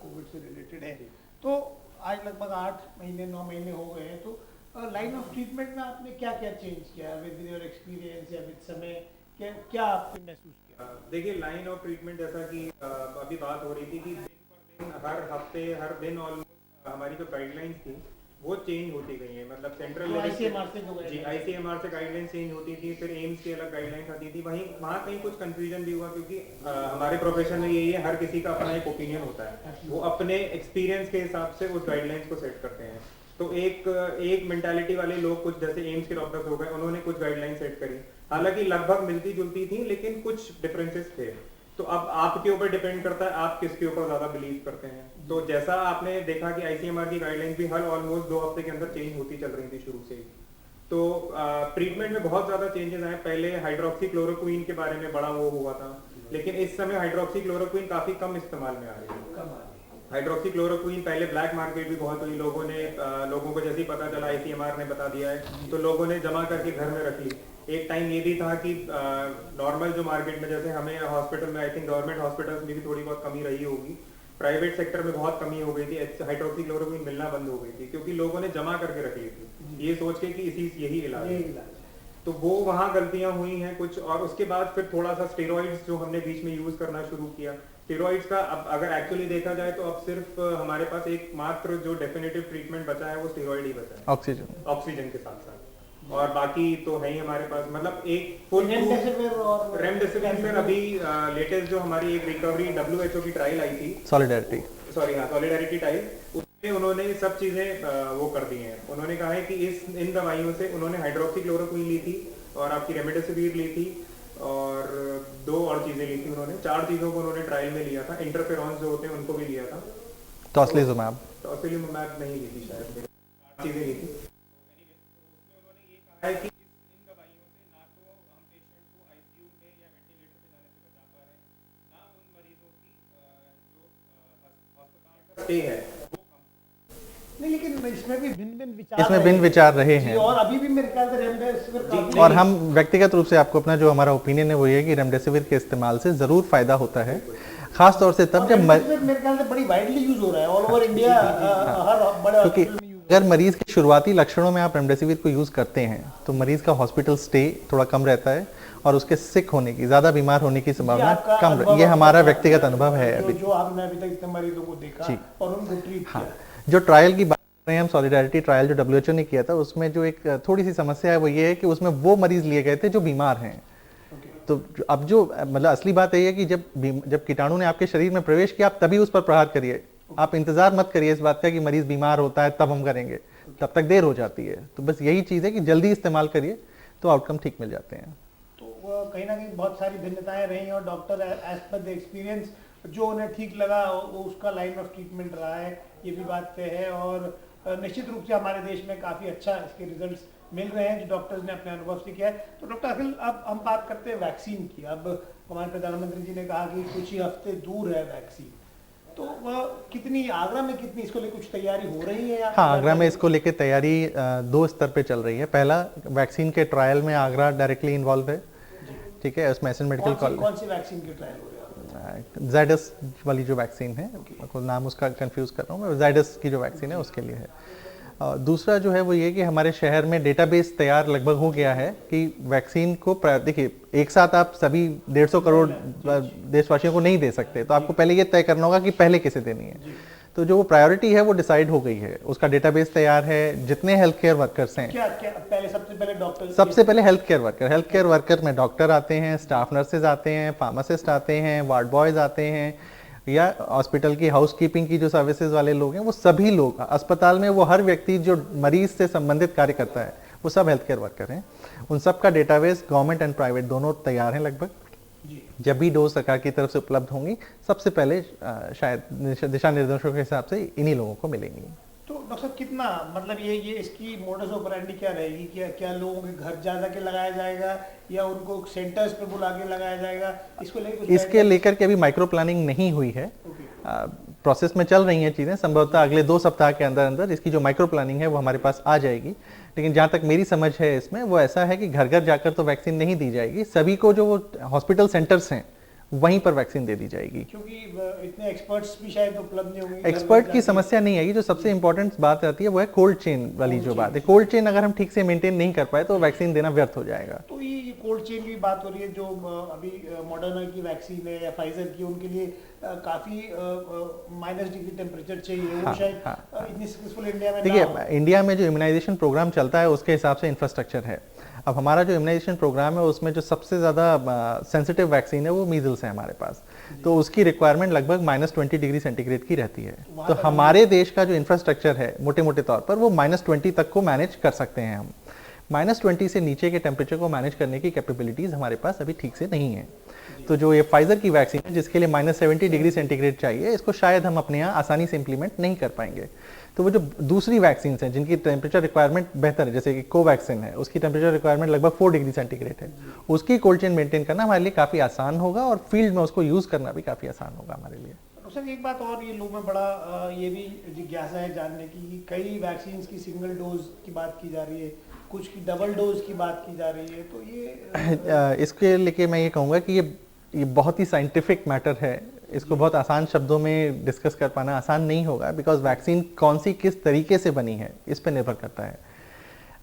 Speaker 1: कोविड से रिलेटेड है, तो आज लगभग 8 महीने 9 महीने हो गए हैं, तो लाइन ऑफ ट्रीटमेंट में आपने क्या क्या चेंज किया विद योर एक्सपीरियंस या विद समय, क्या आपने महसूस किया?
Speaker 3: देखिए, लाइन ऑफ ट्रीटमेंट जैसा कि अभी बात हो रही थी कि दिन पर दिन, हर हफ्ते, हर दिन ऑलमोस्ट हमारी जो गाइडलाइंस थी वो चेंज होती गई है। मतलब सेंट्रल आईसीएमआर से गाइडलाइंस चेंज होती थी, फिर एम्स की अलग गाइडलाइंस आती थी। वहाँ कहीं कुछ कंफ्यूजन भी हुआ, क्योंकि हमारे प्रोफेशन में यही है, हर किसी का अपना एक ओपिनियन होता है, वो अपने एक्सपीरियंस के हिसाब से उस गाइडलाइंस को सेट करते हैं। तो एक मेंटालिटी वाले लोग, कुछ जैसे एम्स के डॉक्टर्स हो गए, उन्होंने कुछ गाइडलाइन सेट करी, हालांकि लगभग मिलती जुलती थी लेकिन कुछ डिफरेंसेस थे। तो अब आपके ऊपर डिपेंड करता है आप किसके ऊपर ज्यादा बिलीव करते हैं। तो जैसा आपने देखा कि आईसीएमआर की गाइडलाइंस भी हर ऑलमोस्ट 2 हफ्ते के अंदर चेंज होती चल रही थी शुरू से ही। तो ट्रीटमेंट में बहुत ज्यादा चेंजेस आए। पहले हाइड्रोक्सीक्लोरोक्विन के बारे में बड़ा वो हुआ था, लेकिन इस समय हाइड्रोक्सीक्लोरोक्विन काफी कम इस्तेमाल में आ रही है। हाइड्रोक्सीक्लोरोक्विन पहले ब्लैक मार्केट भी बहुत हुई, लोगों को जैसे ही पता चला आईसीएमआर ने बता दिया है तो लोगों ने जमा करके घर में रख ली। एक टाइम ये भी था कि नॉर्मल जो मार्केट में, जैसे हमें हॉस्पिटल में, आई थिंक गवर्नमेंट हॉस्पिटल्स में भी थोड़ी बहुत कमी रही होगी, प्राइवेट सेक्टर में बहुत कमी हो गई थी, हाइड्रोक्सीक्लोरोक्विन मिलना बंद हो गई थी, क्योंकि लोगों ने जमा करके रख ली थी ये सोच के कि यही इलाज है। तो वो वहाँ गलतियां हुई हैं कुछ। और उसके बाद फिर थोड़ा सा स्टेरॉइड्स जो हमने बीच में यूज करना शुरू किया। स्टेरॉइड्स का अब अगर एक्चुअली देखा जाए तो अब सिर्फ हमारे पास एकमात्र जो डेफिनेटिव ट्रीटमेंट बचा है वो स्टेरॉइड ही बचा है, ऑक्सीजन के साथ साथ, और बाकी तो है ही हमारे पास। मतलब एक फुल रेमडेसिविर अभी लेटेस्ट जो हमारी एक रिकवरी WHO की ट्रायल आई थी, सॉलिडारिटी ट्रायल, उसमें उन्होंने सब चीजें वो कर दी हैं। उन्होंने कहा है कि इन दवाइयों से उन्होंने हाइड्रोक्सीक्लोरोक्विन ली थी और आपकी रेमडेसिविर ली थी और 2 और चीजें ली थी उन्होंने, 4 चीजों को उन्होंने ट्रायल में लिया था। इंटरफेरॉन्स जो होते हैं उनको भी लिया था, टोसिलिजुमैब नहीं ली थी शायद, 4 चीजें ली थी। है कि इन दवाइयों से ना तो हम पेशेंट को आईसीयू में या वेंटिलेटर पे जाने से बचा पा रहे हैं, ना उन मरीजों की जो अस्पताल का स्टे है वो कम।
Speaker 1: नहीं, लेकिन इसमें भी
Speaker 2: भिन्न विचार रहे हैं
Speaker 1: और अभी भी मेरे ख्याल से रेमडेसिविर
Speaker 2: और हम व्यक्तिगत रूप से आपको अपना जो हमारा ओपिनियन है वो ये है कि रेमडेसिविर के इस्तेमाल से जरूर फायदा होता है, खास तौर से तब जब
Speaker 1: मेरे ख्याल से बड़ी वाइडली यूज हो रहा है ऑल ओवर इंडिया, हर बड़े
Speaker 2: क्योंकि अगर मरीज के शुरुआती लक्षणों में आप रेमडेसिविर को यूज करते हैं तो मरीज का हॉस्पिटल स्टे थोड़ा कम रहता है और उसके सिक होने की, ज्यादा बीमार होने की संभावना कम। ये हमारा व्यक्तिगत अनुभव है अभी
Speaker 1: जो आपने अभी तक इतने मरीजों को देखा और उनको ट्रीट किया।
Speaker 2: जो ट्रायल की बात कर रहे हैं हम, सॉलिडारिटी ट्रायल जो WHO ने किया था, उसमें जो एक थोड़ी सी समस्या है वो ये है कि उसमें वो मरीज लिए गए थे जो बीमार हैं। तो अब जो मतलब असली बात यही है कि जब कीटाणु ने आपके शरीर में प्रवेश किया, आप तभी उस पर प्रहार करिए। आप इंतजार मत करिए इस बात का कि मरीज बीमार होता है तब हम करेंगे, तब तक देर हो जाती है। तो बस यही चीज़ है कि जल्दी इस्तेमाल करिए तो आउटकम ठीक मिल जाते हैं।
Speaker 1: तो कहीं ना कहीं बहुत सारी भिन्नताएं रही हैं और doctor as per the experience जो उन्हें ठीक लगा वो उसका लाइन ऑफ ट्रीटमेंट रहा है, ये भी बात तय है। और निश्चित रूप से हमारे देश में काफ़ी अच्छा इसके रिजल्ट्स मिल रहे हैं जो डॉक्टर्स ने अपने अनुभव से किया है। तो डॉक्टर अखिल, अब हम बात करते हैं वैक्सीन की। अब हमारे प्रधानमंत्री जी ने कहा कि कुछ ही हफ्ते दूर है वैक्सीन, तो वह कितनी, आगरा में कितनी इसको लेकर कुछ तैयारी हो रही है?
Speaker 2: हाँ, आगरा में इसको लेकर तैयारी 2 स्तर पे चल रही है। पहला, वैक्सीन के ट्रायल में आगरा डायरेक्टली इन्वॉल्व है, ठीक है। उसमें एसएन मेडिकल कॉलेज।
Speaker 1: कौन सी वैक्सीन के ट्रायल हो रहे हैं?
Speaker 2: ज़ाइडस वाली जो वैक्सीन है, नाम उसका कंफ्यूज कर रहा हूँ मैं, ज़ाइडस की जो वैक्सीन है उसके लिए है। दूसरा जो है वो ये कि हमारे शहर में डेटाबेस तैयार लगभग हो गया है कि वैक्सीन को देखिए, एक साथ आप सभी 150 करोड़ देशवासियों को नहीं दे सकते, तो आपको पहले ये तय करना होगा कि पहले किसे देनी है। तो जो वो प्रायोरिटी है वो डिसाइड हो गई है, उसका डेटाबेस तैयार है। जितने हेल्थ केयर वर्कर्स हैं,
Speaker 1: क्या पहले सबसे पहले डॉक्टर,
Speaker 2: सबसे पहले हेल्थ केयर वर्कर में डॉक्टर आते हैं, स्टाफ नर्सेज आते हैं, फार्मासिस्ट आते हैं, वार्ड बॉयज आते हैं, या हॉस्पिटल की हाउसकीपिंग की जो सर्विसेज वाले लोग हैं, वो सभी लोग अस्पताल में, वो हर व्यक्ति जो मरीज से संबंधित कार्य करता है वो सब हेल्थ केयर वर्कर हैं। उन सब का डेटाबेस गवर्नमेंट एंड प्राइवेट दोनों तैयार हैं लगभग। जब भी डोज सरकार की तरफ से उपलब्ध होंगी, सबसे पहले शायद दिशा निर्देशों के हिसाब से इन्हीं लोगों को मिलेंगी।
Speaker 1: तो डॉक्टर साहब, कितना मतलब ये इसकी मोडस ऑपरेंडी क्या रहेगी? क्या लोगों के घर जा के लगाया जाएगा या उनको सेंटर्स पे बुला के लगाया जाएगा? इसके लेकर
Speaker 2: के अभी माइक्रो प्लानिंग नहीं हुई है, प्रोसेस में चल रही हैं चीज़ें। संभवतः अगले 2 सप्ताह के अंदर अंदर इसकी जो माइक्रो प्लानिंग है वो हमारे पास आ जाएगी। लेकिन जहाँ तक मेरी समझ है इसमें, वो ऐसा है कि घर घर जाकर तो वैक्सीन नहीं दी जाएगी, सभी को जो वो हॉस्पिटल सेंटर्स हैं वहीं पर वैक्सीन दे दी जाएगी।
Speaker 1: क्योंकि इतने एक्सपर्ट्स भी शायद उपलब्ध नहीं होंगे।
Speaker 2: एक्सपर्ट की समस्या नहीं आएगी। जो सबसे इंपॉर्टेंट बात आती है वो है कोल्ड चेन वाली जो बात है। कोल्ड चेन अगर हम ठीक से मेंटेन नहीं कर पाए तो वैक्सीन देना व्यर्थ हो जाएगा।
Speaker 1: तो ये कोल्ड चेन की बात हो रही है, जो अभी मॉडर्ना की वैक्सीन है या फाइजर की, उनके लिए काफी -डिग्री टेम्परेचर चाहिए। वो शायद इतनी सक्सेसफुल इंडिया में,
Speaker 2: देखिए, इंडिया में जो इम्यूनाइजेशन प्रोग्राम चलता है उसके हिसाब से इंफ्रास्ट्रक्चर है। अब हमारा जो इम्यूनाइजेशन प्रोग्राम है उसमें जो सबसे ज़्यादा सेंसिटिव वैक्सीन है वो मीजल्स है हमारे पास, तो उसकी रिक्वायरमेंट लगभग -20 डिग्री सेंटीग्रेड की रहती है। तो हमारे देश का जो इंफ्रास्ट्रक्चर है मोटे मोटे तौर पर वो -20 तक को मैनेज कर सकते हैं हम। -20 से नीचे के टेम्परेचर को मैनेज करने की कैपेबिलिटीज़ हमारे पास अभी ठीक से नहीं है। तो जो ये फाइजर की वैक्सीन है जिसके लिए -70 डिग्री सेंटीग्रेड चाहिए, इसको शायद हम अपने यहाँ आसानी से इम्प्लीमेंट नहीं कर पाएंगे। तो वो जो दूसरी वैक्सीन हैं जिनकी टेम्परेचर रिक्वायरमेंट बेहतर है, जैसे कि कोवैक्सीन है, उसकी टेम्परेचर रिक्वायरमेंट लगभग 4 डिग्री सेंटीग्रेड है, उसकी कोल्ड चेन मेंटेन करना हमारे लिए काफ़ी आसान होगा और फील्ड में उसको यूज़ करना भी काफ़ी आसान होगा हमारे लिए।
Speaker 1: सर, एक बात और, ये लोग में बड़ा ये भी जिज्ञासा है जानने की, कई वैक्सीन की सिंगल डोज की बात की जा रही है, कुछ की डबल डोज की बात की जा रही है, तो ये
Speaker 2: इसके लेके मैं ये कहूँगा कि ये बहुत ही साइंटिफिक मैटर है। इसको बहुत आसान शब्दों में डिस्कस कर पाना आसान नहीं होगा, बिकॉज वैक्सीन कौन सी किस तरीके से बनी है इस पर निर्भर करता है।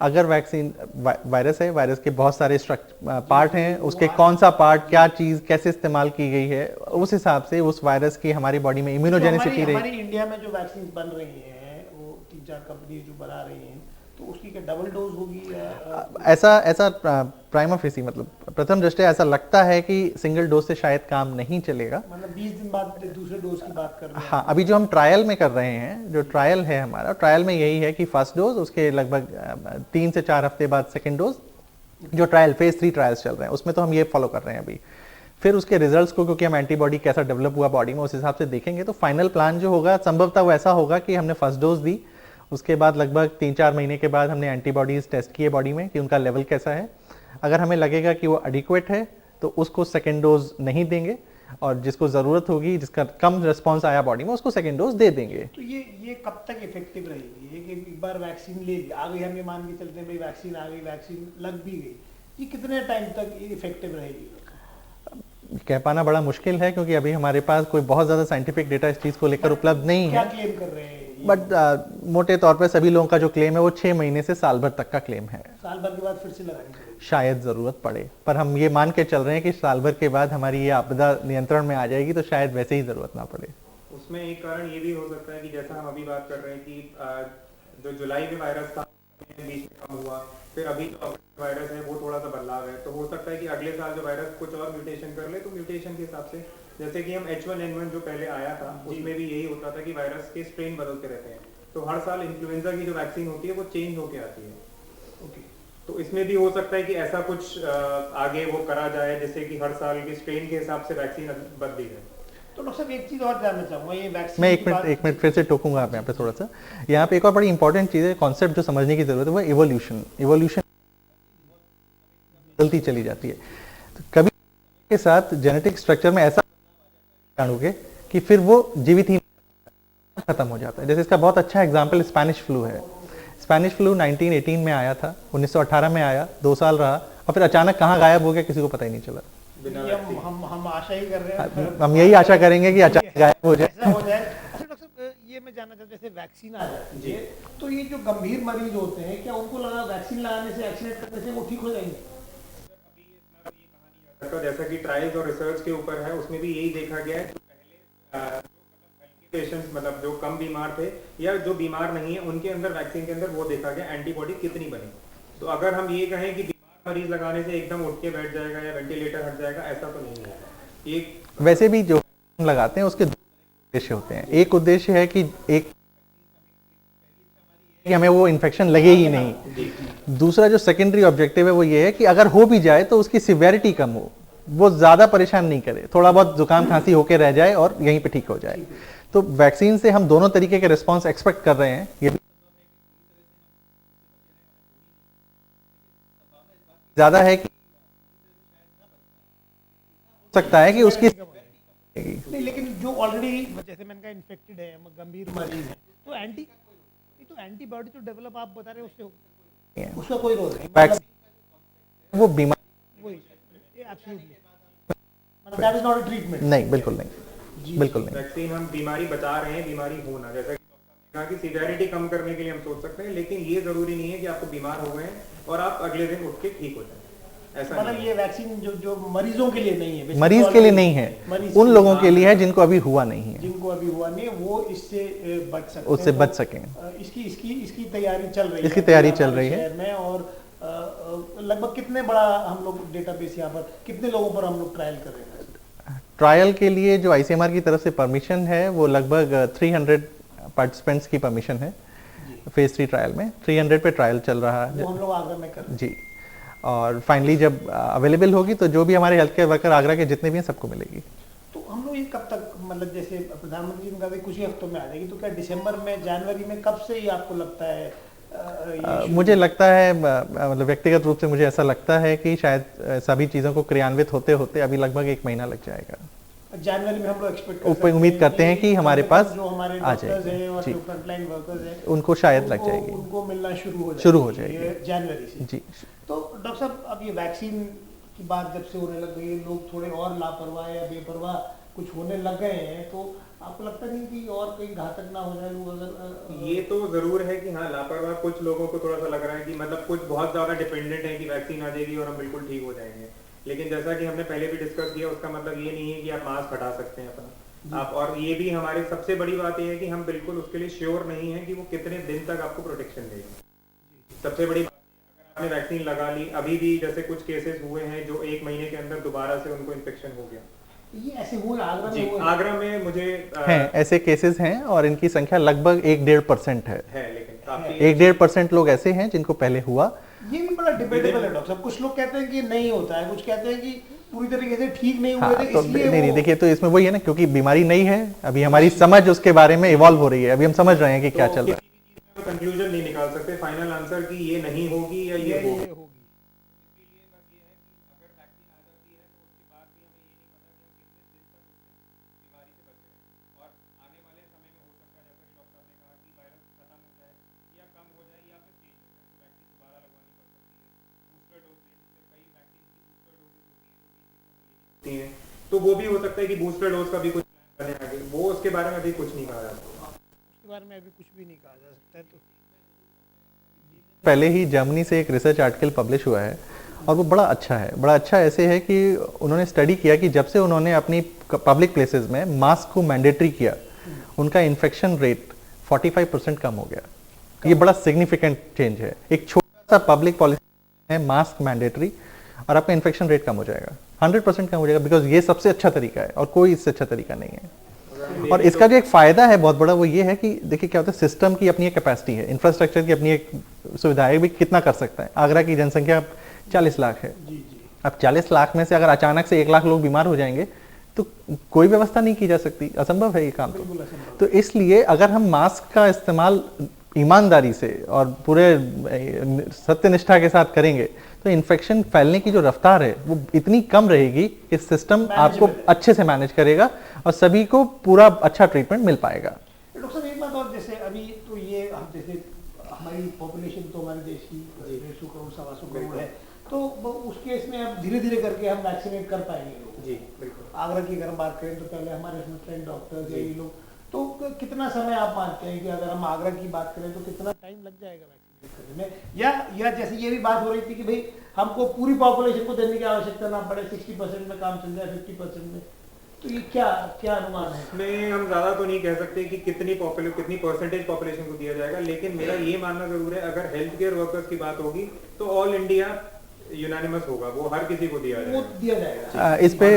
Speaker 2: अगर वैक्सीन वायरस है, वायरस के बहुत सारे पार्ट हैं, उसके कौन सा पार्ट, क्या चीज़ कैसे इस्तेमाल की गई है, उस हिसाब से उस वायरस की हमारी बॉडी में इम्यूनोजेनिसिटी रही।
Speaker 1: हमारी इंडिया में जो वैक्सीन बन रही हैं, वो 3-4 कंपनी जो बना रही हैं, तो उसकी क्या डबल डोज होगी या
Speaker 2: ऐसा प्राइमा फेसी, मतलब प्रथम दृष्टया ऐसा लगता है कि सिंगल डोज से शायद काम नहीं चलेगा।
Speaker 1: मतलब 20 दिन बाद दूसरे डोज की बात कर रहे हैं।
Speaker 2: हाँ, अभी जो हम ट्रायल में कर रहे हैं, जो ट्रायल है हमारा, ट्रायल में यही है कि फर्स्ट डोज, उसके लगभग 3 से 4 हफ्ते बाद सेकेंड डोज। जो ट्रायल फेज 3 ट्रायल्स चल रहे हैं उसमें तो हम ये फॉलो कर रहे हैं अभी। फिर उसके रिजल्ट्स को, क्योंकि हम एंटीबॉडी कैसा डेवलप हुआ बॉडी में, उस हिसाब से देखेंगे, तो फाइनल प्लान जो होगा संभवतः वो ऐसा होगा कि हमने फर्स्ट डोज दी, उसके बाद लगभग 3-4 महीने के बाद हमने एंटीबॉडीज टेस्ट किए बॉडी में कि उनका लेवल कैसा है। अगर हमें लगेगा कि वो एडिक्वेट है तो उसको सेकेंड डोज नहीं देंगे, और जिसको ज़रूरत होगी, जिसका कम रिस्पॉन्स आया बॉडी में, उसको सेकेंड डोज दे देंगे।
Speaker 1: तो ये कब तक इफेक्टिव रहेगी? एक बार वैक्सीन ले ली, आ गई, हम ये मान के चलते हैं भाई वैक्सीन आ गई, वैक्सीन लग भी गई, ये कितने टाइम तक इफेक्टिव रहेगी?
Speaker 2: कह पाना बड़ा मुश्किल है, क्योंकि अभी हमारे पास कोई बहुत ज़्यादा साइंटिफिक डेटा इस चीज़ को लेकर उपलब्ध नहीं है।
Speaker 1: क्या क्लेम कर रहे हैं?
Speaker 2: बट मोटे तौर पर सभी लोगों का जो क्लेम है वो 6 महीने से साल भर तक का क्लेम है।
Speaker 1: साल भर के बाद फिर से लगानी पड़ेगी
Speaker 2: शायद ज़रूरत पड़े, पर हम ये मान के चल रहे हैं कि साल भर के बाद हमारी ये आपदा नियंत्रण में आ जाएगी, तो शायद वैसे ही ज़रूरत ना पड़े।
Speaker 3: उसमें एक कारण ये भी हो सकता है कि जैसा हम अभी बात कर रहे हैं कि जो जुलाई में वायरस था बीच में कम हुआ, फिर अभी जो वायरस है वो थोड़ा सा बदलाव है, तो हो सकता है कि अगले साल जो वायरस कुछ और म्यूटेशन कर ले, तो म्यूटेशन के हिसाब से जैसे कि हम H1N1 जो पहले आया था उसमें भी यही होता था कि वायरस के स्ट्रेन बदलते रहते हैं, तो हर साल इन्फ्लुएंजा की जो वैक्सीन होती है वो चेंज होके आती है।
Speaker 1: ओके।
Speaker 3: तो इसमें भी हो सकता है कि ऐसा कुछ आगे वो करा जाए, जैसे कि हर साल के स्ट्रेन के हिसाब से वैक्सीन बदली जाए।
Speaker 1: तो डॉक्टर साहब एक चीज और जानना चाहूंगा, ये वैक्सीन
Speaker 2: मैं
Speaker 1: की बात-
Speaker 2: एक मिनट फिर से टोकूंगा आप यहाँ पे थोड़ा सा। यहाँ पे एक और बड़ी इंपॉर्टेंट चीज़ है, कॉन्सेप्ट जो समझने की जरूरत है, वो इवोल्यूशन। इवोल्यूशन बदलती चली जाती है, तो कभी के साथ जेनेटिक स्ट्रक्चर में ऐसा जानोगे कि फिर वो जीवित ही खत्म हो जाता है। जैसे इसका बहुत अच्छा एग्जाम्पल स्पेनिश फ्लू है। स्पेनिश फ्लू 1918 में आया था, 1918 में आया, 2 साल रहा और फिर अचानक कहाँ गायब हो गया किसी को पता ही नहीं चला।
Speaker 1: ये हम आशा ही कर रहे हैं
Speaker 2: हम यही आशा करेंगे कि अचानक गायब हो जाए।
Speaker 1: ऐसा हो जाए। अच्छा डॉक्टर साहब, ये मैं जानना चाहता हूँ, जैसे वैक्सीन आ जाती है तो ये जो गंभीर मरीज होते हैं, क्या उनको लगा वैक्सीन लगाने से, वैक्सीनेट करने से वो ठीक हो जाएंगे?
Speaker 3: तो जैसा कि ट्रायल्स और रिसर्च के ऊपर है, उसमें भी यही देखा गया है, जो पहले पेशेंट्स मतलब जो कम बीमार थे या जो बीमार नहीं है उनके अंदर वैक्सीन के अंदर वो देखा गया एंटीबॉडी कितनी बनी। तो अगर हम ये कहें कि बीमार मरीज लगाने से एकदम उठ के बैठ जाएगा या वेंटिलेटर हट जाएगा, ऐसा तो नहीं है। एक
Speaker 2: वैसे भी जो हम लगाते हैं उसके 2 उद्देश्य होते हैं। एक उद्देश्य है कि हमें वो इन्फेक्शन लगे ही नहीं। दूसरा जो सेकेंडरी ऑब्जेक्टिव है वो ये है कि अगर हो भी जाए तो उसकी सिवियरिटी कम हो, वो ज्यादा परेशान नहीं करे, थोड़ा बहुत जुकाम खांसी होके रह जाए और यहीं पे ठीक हो जाए। तो वैक्सीन से हम दोनों तरीके के रिस्पांस एक्सपेक्ट कर रहे हैं। ये ज्यादा है कि हो सकता है कि उसकी
Speaker 1: नहीं, लेकिन जो ऑलरेडी जैसे मैंने कहा इन्फेक्टेड है, गंभीर मरीज है, तो एंटीबॉडी तो डेवलप आप बता रहे हो उसका कोई रोल नहीं,
Speaker 2: वो बीमार
Speaker 1: वही एब्सोल्युटली, मतलब that is not a treatment.
Speaker 2: नहीं, बिल्कुल नहीं, बिल्कुल नहीं।
Speaker 3: वैक्सीन हम बीमारी बचा रहे हैं, बीमारी होना, जैसा कि कहा कि सीवियरिटी कम करने के लिए हम सोच सकते हैं, लेकिन ये जरूरी नहीं है कि आपको बीमार हो गए हैं और आप अगले दिन उठ के ठीक हो जाए। ऐसा
Speaker 1: मतलब ये वैक्सीन जो मरीजों के लिए नहीं है,
Speaker 2: मरीज के लिए नहीं है, उन लोगों के लिए है जिनको अभी हुआ नहीं है,
Speaker 1: जिनको अभी हुआ नहीं है, वो इससे बच सकते हैं,
Speaker 2: उससे बच सकें।
Speaker 1: इसकी तैयारी चल रही है,
Speaker 2: इसकी तैयारी चल रही है
Speaker 1: शहर में। और लगभग कितने बड़ा हम लोग डेटाबेस यहाँ पर, कितने लोगों पर हम लोग ट्रायल कर रहे हैं?
Speaker 2: ट्रायल के लिए जो आईसीएमआर की तरफ से परमिशन है वो लगभग 300 पार्टिसिपेंट्स की परमिशन है। फेज 3 ट्रायल में 300 पे ट्रायल चल रहा है,
Speaker 1: वो हम लोग आगरा में कर रहे हैं।
Speaker 2: जी। और फाइनली जब अवेलेबल होगी तो जो भी हमारे हेल्थ केयर वर्कर आगरा के जितने भी हैं सबको मिलेगी।
Speaker 1: तो हम लोग ये कब तक, मतलब जैसे प्रधानमंत्री ने कहा था कुछ ही हफ्तों में आ जाएगी, तो क्या दिसंबर में, जनवरी में, कब से ये आपको लगता है
Speaker 2: मुझे लगता है, मतलब व्यक्तिगत रूप से मुझे ऐसा लगता है कि शायद सभी चीज़ों को क्रियान्वित होते होते अभी लगभग 1 महीना लग जाएगा।
Speaker 1: जनवरी में हम लोग एक्सपेक्ट कर सकते हैं,
Speaker 2: उम्मीद करते हैं कि हमारे पास
Speaker 1: जो हमारे
Speaker 2: आ
Speaker 1: डॉक्टर्स
Speaker 2: जाएगी।
Speaker 1: हैं और
Speaker 2: जी।
Speaker 1: जो फ्रंटलाइन वर्कर्स हैं
Speaker 2: उनको शायद लग जाएगी,
Speaker 1: उनको मिलना
Speaker 2: शुरू हो जाएगी
Speaker 1: जनवरी से।
Speaker 2: जी।
Speaker 1: तो डॉक्टर साहब, अब ये वैक्सीन की बात जब से होने लग गई, लोग थोड़े और लापरवाह या बेपरवाह कुछ होने लग गए हैं, तो आपको लगता नहीं कि और कहीं घातक ना हो जाए लोग अगर
Speaker 3: ये तो जरूर है कि हाँ, लापरवाह कुछ लोगों को थोड़ा सा लग रहा है कि मतलब कुछ बहुत ज्यादा डिपेंडेंट है कि वैक्सीन आ जाएगी और हम बिल्कुल ठीक हो जाएंगे। लेकिन जैसा कि हमने पहले भी डिस्कस किया, उसका मतलब ये नहीं है कि आप मास्क हटा सकते हैं अपना आप। और ये भी हमारी सबसे बड़ी बात ये है कि हम बिल्कुल उसके लिए श्योर नहीं है कि वो कितने दिन तक आपको प्रोटेक्शन देगा। सबसे बड़ी बात, अगर आपने वैक्सीन लगा ली, अभी भी जैसे कुछ केसेस हुए हैं जो 1 महीने के अंदर दोबारा से उनको इन्फेक्शन हो गया।
Speaker 1: ये ऐसे हुए आगरा में हुए?
Speaker 3: आगरा में मुझे
Speaker 2: हैं ऐसे केसेस हैं और इनकी संख्या लगभग 1-1.5% है।
Speaker 3: लेकिन काफी
Speaker 2: 1-1.5% लोग ऐसे हैं जिनको पहले हुआ।
Speaker 1: ये भी बड़ा डिबेटेबल है डॉक्टर साहब। कुछ लोग कहते हैं कि नहीं होता है, कुछ कहते हैं कि पूरी तरीके से ठीक नहीं हुए थे,
Speaker 2: तो
Speaker 1: इसलिए
Speaker 2: नहीं, देखिए, तो इसमें वही है ना, क्योंकि बीमारी नहीं है, अभी हमारी समझ उसके बारे में इवॉल्व हो रही है, अभी हम समझ रहे हैं कि क्या चल रहा है।
Speaker 3: कंक्लूजन नहीं निकाल सकते फाइनल आंसर कि ये नहीं होगी या ये होगी। तो वो भी हो सकता है कि बूस्टर डोज का भी कुछ प्लान बने आगे, वो उसके बारे में अभी कुछ नहीं कहा जा सकता।
Speaker 1: उसके बारे में अभी कुछ भी नहीं कहा जा सकता है। तो
Speaker 2: पहले ही जर्मनी से एक रिसर्च आर्टिकल पब्लिश हुआ है और वो बड़ा अच्छा है। बड़ा अच्छा ऐसे है कि उन्होंने स्टडी किया कि जब से उन्होंने अपनी पब्लिक प्लेसेस में मास्क को मैंडेटरी किया, उनका इन्फेक्शन रेट 45% कम हो गया। ये बड़ा सिग्निफिकेंट चेंज है। एक छोटा सा पब्लिक पॉलिसी है, मास्क मैंडेटरी, और आपका इन्फेक्शन रेट कम हो जाएगा, 100% कम हो जाएगा, बिकॉज ये सबसे अच्छा तरीका है और कोई इससे अच्छा तरीका नहीं है। और इसका जो एक फायदा है बहुत बड़ा, वो ये है कि देखिए क्या होता है, सिस्टम की अपनी एक कैपेसिटी है, इंफ्रास्ट्रक्चर की अपनी एक सुविधा है, भी कितना कर सकता है। आगरा की जनसंख्या 40 लाख है, अब 40 लाख में से अगर अचानक से 1 लाख लोग बीमार हो जाएंगे तो कोई व्यवस्था नहीं की जा सकती, असंभव है ये काम। तो इसलिए अगर हम मास्क का इस्तेमाल ईमानदारी से और पूरे सत्यनिष्ठा के साथ करेंगे तो इन्फेक्शन फैलने की जो रफ्तार है वो इतनी कम रहेगी कि सिस्टम आपको अच्छे से मैनेज करेगा और सभी को पूरा अच्छा ट्रीटमेंट मिल पाएगा।
Speaker 1: डॉक्टर साहब एक बात और, जैसे अभी तो ये हम जैसे हमारी पॉपुलेशन तो हमारे देश की 150 करोड़ 125 करोड़ है, तो उस केस में अब धीरे धीरे करके हम वैक्सीनेट कर पाएंगे लोग।
Speaker 3: जी बिल्कुल।
Speaker 1: आगरा की अगर हम बात करें तो पहले हमारे इसमें फ्रेंड डॉक्टर्स ये लोग, तो कितना समय आप मानते हैं कि अगर हम आगरा की बात करें तो कितना टाइम लग जाएगा वैक्सीनेट करने में? या जैसे ये भी बात हो रही थी कि भाई हमको पूरी पॉपुलेशन को देने की आवश्यकता ना पड़े, 60% में काम चल जाए, 50% में, तो ये क्या अनुमान है?
Speaker 3: इसमें हम ज्यादा तो नहीं कह सकते कि कितनी परसेंटेज पॉपुलेशन को दिया जाएगा, लेकिन मेरा ये मानना जरूर है अगर हेल्थ केयर वर्कर्स की बात होगी तो ऑल इंडिया यूनानिमस होगा, वो हर किसी को दिया
Speaker 1: जाएगा।
Speaker 2: इस पे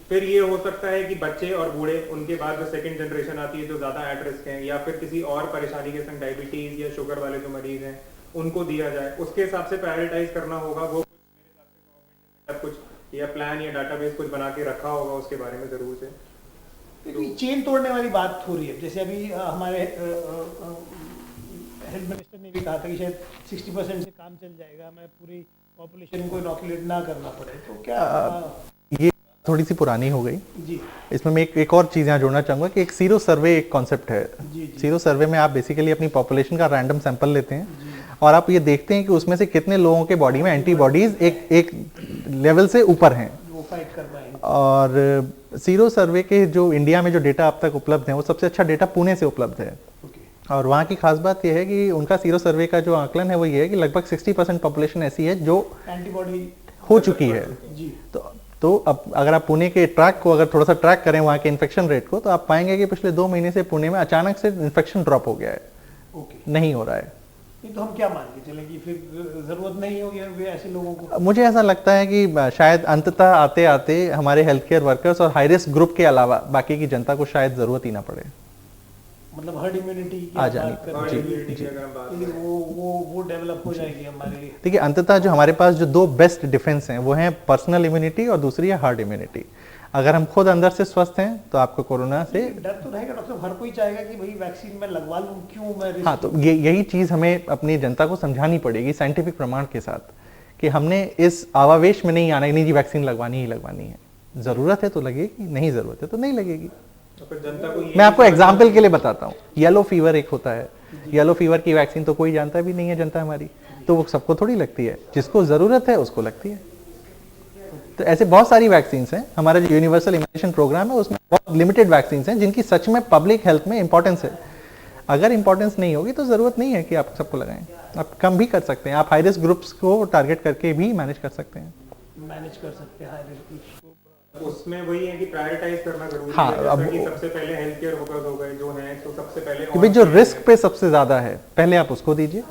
Speaker 3: फिर ये हो सकता है कि बच्चे और बूढ़े, उनके बाद जो सेकंड जनरेशन आती है जो ज्यादा एट रिस्क हैं, या फिर किसी और परेशानी के संग डायबिटीज या शुगर वाले जो मरीज हैं उनको दिया जाए, उसके हिसाब से प्रायोरिटाइज करना होगा। वो मेरे हिसाब से गवर्नमेंट ने कुछ या प्लान या डाटाबेस कुछ बना के रखा होगा उसके बारे में जरूर से।
Speaker 1: तो चेन तोड़ने वाली बात हो रही है, जैसे अभी हमारे हेल्थ मिनिस्टर ने भी कहा था कि शायद 60% से काम चल जाएगा, मैं पूरी पॉपुलेशन को इनोकुलेट ना करना पड़े, तो क्या
Speaker 2: ये थोड़ी सी पुरानी हो गई
Speaker 1: जी।
Speaker 2: इसमें मैं एक और चीज़ यहाँ जोड़ना चाहूँगा कि एक सीरो सर्वे एक कॉन्सेप्ट है। सीरो सर्वे में आप बेसिकली अपनी पॉपुलेशन का रैंडम सैंपल लेते हैं और आप ये देखते हैं कि उसमें से कितने लोगों के बॉडी में एंटीबॉडीज एक लेवल से ऊपर हैं,
Speaker 1: वो फाइट कर पाएंगे।
Speaker 2: और सीरो सर्वे के जो इंडिया में जो डेटा अब तक उपलब्ध है वो सबसे अच्छा डेटा पुणे से उपलब्ध है। और वहाँ की खास बात यह है कि उनका सीरो सर्वे का जो आकलन है वो ये है कि लगभग 60% पॉपुलेशन ऐसी है जो
Speaker 1: एंटीबॉडी
Speaker 2: हो चुकी है।
Speaker 1: जी।
Speaker 2: तो अब अगर आप पुणे के ट्रैक को अगर थोड़ा सा ट्रैक करें वहाँ के इन्फेक्शन रेट को, तो आप पाएंगे कि पिछले 2 महीने से पुणे में अचानक से इन्फेक्शन ड्रॉप हो गया है। नहीं हो रहा है।
Speaker 1: तो हम क्या मान के चलें कि फिर जरूरत नहीं होगी ऐसे लोगों को?
Speaker 2: मुझे ऐसा लगता है कि शायद अंततः आते आते हमारे हेल्थ केयर वर्कर्स और हाई रिस्क ग्रुप के अलावा बाकी की जनता को शायद जरूरत ही ना पड़े,
Speaker 1: मतलब हर्ड इम्यूनिटी
Speaker 2: आ जानी।
Speaker 1: वो डेवलप हो जाएगी हमारे लिए।
Speaker 2: देखिए अंततः जो हमारे पास जो 2 बेस्ट डिफेंस हैं वो हैं पर्सनल इम्यूनिटी और दूसरी है हार्ड इम्यूनिटी। अगर हम खुद अंदर से स्वस्थ हैं तो आपको कोरोना से
Speaker 1: डर तो रहेगा डॉक्टर साहब, हर कोई चाहेगा कि भाई वैक्सीन मैं लगवा लूं, क्यों मैं रिस्क।
Speaker 2: हाँ, तो यही चीज़ हमें अपनी जनता को समझानी पड़ेगी साइंटिफिक प्रमाण के साथ कि हमने इस आवावेश में नहीं आना, नहीं जी वैक्सीन लगवानी ही लगवानी है, ज़रूरत है तो लगेगी, नहीं ज़रूरत है तो नहीं लगेगी।
Speaker 3: तो जनता को
Speaker 2: मैं आपको एग्जाम्पल के लिए बताता हूँ, येलो फीवर एक होता है, येलो फीवर की वैक्सीन तो कोई जानता भी नहीं है जनता हमारी, तो वो सबको थोड़ी लगती है, जिसको ज़रूरत है उसको लगती है। तो ऐसे बहुत सारी वैक्सीन हैं, हमारा जो यूनिवर्सल इम्यूनाइजेशन प्रोग्राम है उसमें बहुत लिमिटेड वैक्सीन हैं जिनकी सच में पब्लिक हेल्थ में इंपॉर्टेंस है। अगर इंपॉर्टेंस नहीं होगी तो ज़रूरत नहीं है कि आप सबको लगाएं, आप कम भी कर सकते हैं, आप हाई रिस्क ग्रुप्स को टारगेट करके भी मैनेज कर सकते हैं।
Speaker 1: मैनेज कर सकते हैं हाई रिस्क ग्रुप्स को।
Speaker 3: उसमें वही है कि प्रायोरिटाइज करना जरूरी
Speaker 2: हाँ,
Speaker 3: है।
Speaker 2: अब
Speaker 3: कि सबसे पहले हेल्थ केयर वर्कर्स हो गए जो हैं, तो सबसे पहले
Speaker 2: कि भाई जो रिस्क पे सबसे ज्यादा है पहले आप उसको दीजिए,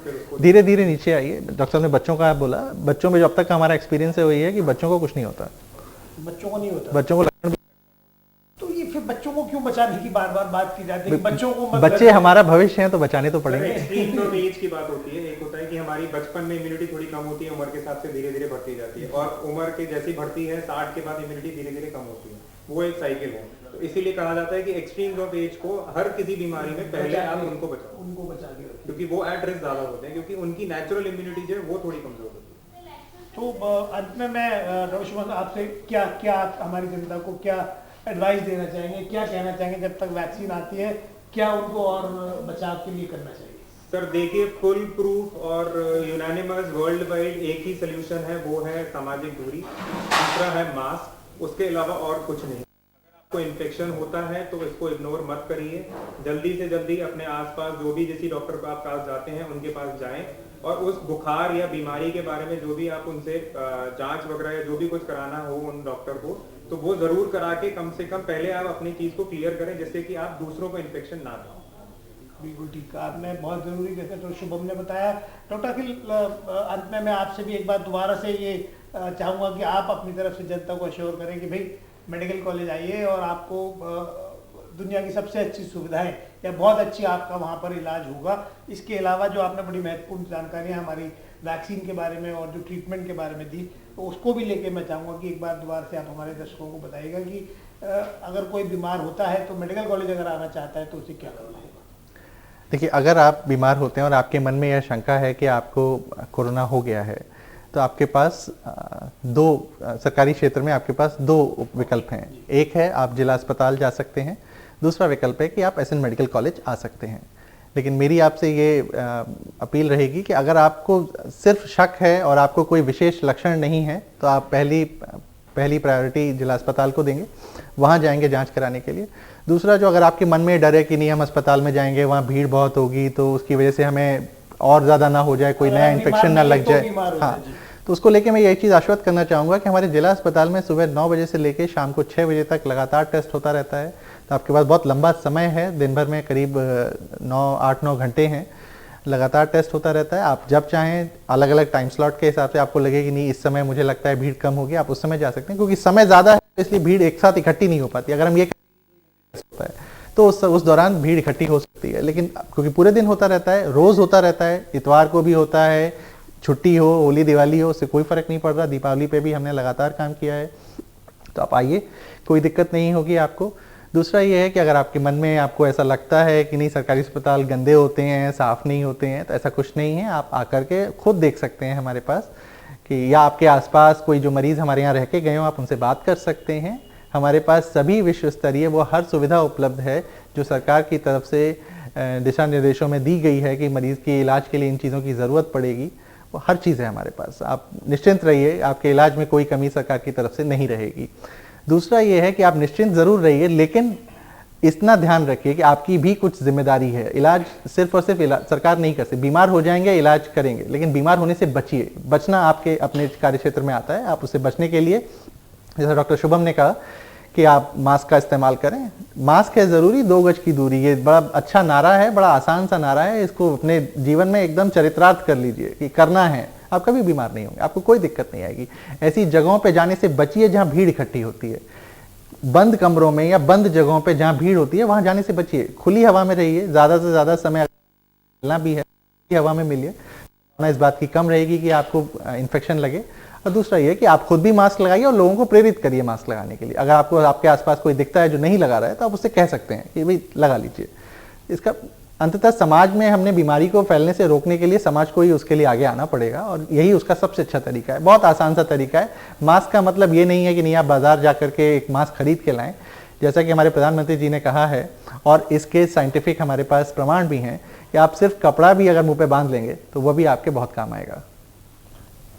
Speaker 2: धीरे धीरे नीचे आइए। डॉक्टर साहब ने बच्चों का बोला, बच्चों में जो अब तक का हमारा एक्सपीरियंस है वही है कि बच्चों को कुछ नहीं होता,
Speaker 1: बच्चों को नहीं होता,
Speaker 2: बच्चों को लक्षण।
Speaker 1: तो ये फिर बच्चों को क्यों बचाने की बार बार बात की जाती है? बच्चों को
Speaker 2: बच्चे हमारा भविष्य हैं तो बचाने तो पड़ेंगे।
Speaker 3: एक्सट्रीम तो एज की बात होती है, एक होता है कि हमारी बचपन में इम्यूनिटी थोड़ी कम होती है, उम्र के हिसाब से धीरे धीरे बढ़ती जाती है, और उम्र के जैसी बढ़ती है 60 के बाद इम्यूनिटी धीरे धीरे कम होती है, वो एक साइकिल है। तो इसीलिए कहा जाता है कि एक्सट्रीम ऑफ एज को हर किसी बीमारी में पहले आप उनको बचा के, क्योंकि वो एट रिस्क ज्यादा होते हैं, क्योंकि उनकी नेचुरल इम्यूनिटी जो है वो थोड़ी कमजोर होती है।
Speaker 1: तो अंत में मैं डॉक्टर सुमन आपसे क्या हमारी जनता को क्या एडवाइस देना चाहेंगे, क्या कहना चाहेंगे जब तक वैक्सीन आती है, क्या उनको और बचाव के लिए करना चाहिए?
Speaker 3: सर देखिए, फुल प्रूफ और यूनानिमस वर्ल्ड वाइड एक ही सोल्यूशन है, वो है सामाजिक दूरी, दूसरा है मास्क, उसके अलावा और कुछ नहीं। अगर आपको इन्फेक्शन होता है तो इसको इग्नोर मत करिए, जल्दी से जल्दी अपने आसपास जो भी जिस डॉक्टर को आप पास जाते हैं उनके पास जाएं, और उस बुखार या बीमारी के बारे में जो भी आप उनसे जांच वगैरह या जो भी कुछ कराना हो उन डॉक्टर को, तो वो जरूर करा के कम से कम पहले आप अपनी चीज को क्लियर करें, जिससे कि आप दूसरों को इन्फेक्शन ना दें।
Speaker 1: बिल्कुल ठीक कहा आपने, बहुत ज़रूरी, जैसे तो शुभम ने बताया। डॉक्टर अखिल, अंत में मैं आपसे भी एक बार दोबारा से ये चाहूँगा कि आप अपनी तरफ से जनता को अश्योर करें कि भाई मेडिकल कॉलेज आइए और आपको दुनिया की सबसे अच्छी सुविधाएं या बहुत अच्छी आपका वहाँ पर इलाज होगा। इसके अलावा जो आपने बड़ी महत्वपूर्ण जानकारियाँ हमारी वैक्सीन के बारे में और जो ट्रीटमेंट के बारे में दी, तो उसको भी लेके मैं चाहूँगा कि एक बार दोबारा से आप हमारे दर्शकों को बताइएगा कि अगर कोई बीमार होता है तो मेडिकल कॉलेज अगर आना चाहता है तो उसे क्या करना होगा।
Speaker 2: देखिए, अगर आप बीमार होते हैं और आपके मन में यह शंका है कि आपको कोरोना हो गया है, तो आपके पास दो सरकारी क्षेत्र में आपके पास दो विकल्प हैं। एक है आप जिला अस्पताल जा सकते हैं, दूसरा विकल्प है कि आप एसएन मेडिकल कॉलेज आ सकते हैं। लेकिन मेरी आपसे ये अपील रहेगी कि अगर आपको सिर्फ शक है और आपको कोई विशेष लक्षण नहीं है, तो आप पहली प्रायोरिटी जिला अस्पताल को देंगे, वहाँ जाएंगे जांच कराने के लिए। दूसरा, जो अगर आपके मन में डर है कि नहीं हम अस्पताल में जाएंगे, वहाँ भीड़ बहुत होगी, तो उसकी वजह से हमें और ज़्यादा ना हो जाए, कोई नया इन्फेक्शन ना लग जाए, हाँ, तो उसको लेके मैं यही चीज़ आश्वस्त करना चाहूँगा कि हमारे जिला अस्पताल में सुबह 9 बजे से लेकर शाम को 6 बजे तक लगातार टेस्ट होता रहता है। तो आपके पास बहुत लंबा समय है, दिन भर में करीब 8-9 घंटे हैं, लगातार टेस्ट होता रहता है। आप जब चाहें अलग अलग टाइम स्लॉट के हिसाब से आपको लगे कि नहीं इस समय मुझे लगता है भीड़ कम होगी, आप उस समय जा सकते हैं, क्योंकि समय ज़्यादा है इसलिए भीड़ एक साथ इकट्ठी नहीं हो पाती। अगर हम ये होता है तो उस दौरान भीड़ इकट्ठी हो सकती है, लेकिन क्योंकि पूरे दिन होता रहता है, रोज़ होता रहता है, इतवार को भी होता है, छुट्टी हो, होली दिवाली हो, उससे कोई फ़र्क नहीं पड़ रहा। दीपावली पे भी हमने लगातार काम किया है, तो आप आइए, कोई दिक्कत नहीं होगी आपको। दूसरा ये है कि अगर आपके मन में आपको ऐसा लगता है कि नहीं सरकारी अस्पताल गंदे होते हैं, साफ़ नहीं होते हैं, तो ऐसा कुछ नहीं है। आप आकर के खुद देख सकते हैं हमारे पास कि या आपके आसपास कोई जो मरीज़ हमारे यहाँ रह के गए हो, आप उनसे बात कर सकते हैं। हमारे पास सभी विश्व स्तरीय वो हर सुविधा उपलब्ध है जो सरकार की तरफ से दिशा निर्देशों में दी गई है कि मरीज़ के इलाज के लिए इन चीज़ों की ज़रूरत पड़ेगी, वो हर चीज़ है हमारे पास। आप निश्चिंत रहिए, आपके इलाज में कोई कमी सरकार की तरफ से नहीं रहेगी। दूसरा ये है कि आप निश्चिंत ज़रूर रहिए, लेकिन इतना ध्यान रखिए कि आपकी भी कुछ जिम्मेदारी है। इलाज सिर्फ और सिर्फ सरकार नहीं कर सकती। बीमार हो जाएंगे, इलाज करेंगे, लेकिन बीमार होने से बचिए। बचना आपके अपने कार्यक्षेत्र में आता है। आप उससे बचने के लिए, जैसा डॉक्टर शुभम ने कहा कि आप मास्क का इस्तेमाल करें। मास्क है ज़रूरी, 2 गज की दूरी, ये बड़ा अच्छा नारा है, बड़ा आसान सा नारा है। इसको अपने जीवन में एकदम चरितार्थ कर लीजिए कि करना है, आप कभी बीमार नहीं होंगे, आपको कोई दिक्कत नहीं आएगी। ऐसी जगहों पे जाने से बचिए जहाँ भीड़ इकट्ठी होती है। बंद कमरों में या बंद जगहों पे जहाँ भीड़ होती है वहाँ जाने से बचिए। खुली हवा में रहिए, ज़्यादा से ज़्यादा समय मिलना भी है, खुली हवा में मिलिए, इस बात की कम रहेगी कि आपको इन्फेक्शन लगे। और दूसरा ये कि आप खुद भी मास्क लगाइए और लोगों को प्रेरित करिए मास्क लगाने के लिए। अगर आपको आपके आसपास कोई दिखता है जो नहीं लगा रहा है, तो आप उससे कह सकते हैं कि भाई लगा लीजिए। इसका अंततः समाज में हमने बीमारी को फैलने से रोकने के लिए समाज को ही उसके लिए आगे आना पड़ेगा, और यही उसका सबसे अच्छा तरीका है। बहुत आसान सा तरीका है। मास्क का मतलब ये नहीं है कि नहीं आप बाजार जा करके एक मास्क खरीद के लाएं। जैसा कि हमारे प्रधानमंत्री जी ने कहा है, और इसके साइंटिफिक हमारे पास प्रमाण भी हैं, कि आप सिर्फ कपड़ा भी अगर मुंह पे बांध लेंगे तो वह भी आपके बहुत काम आएगा।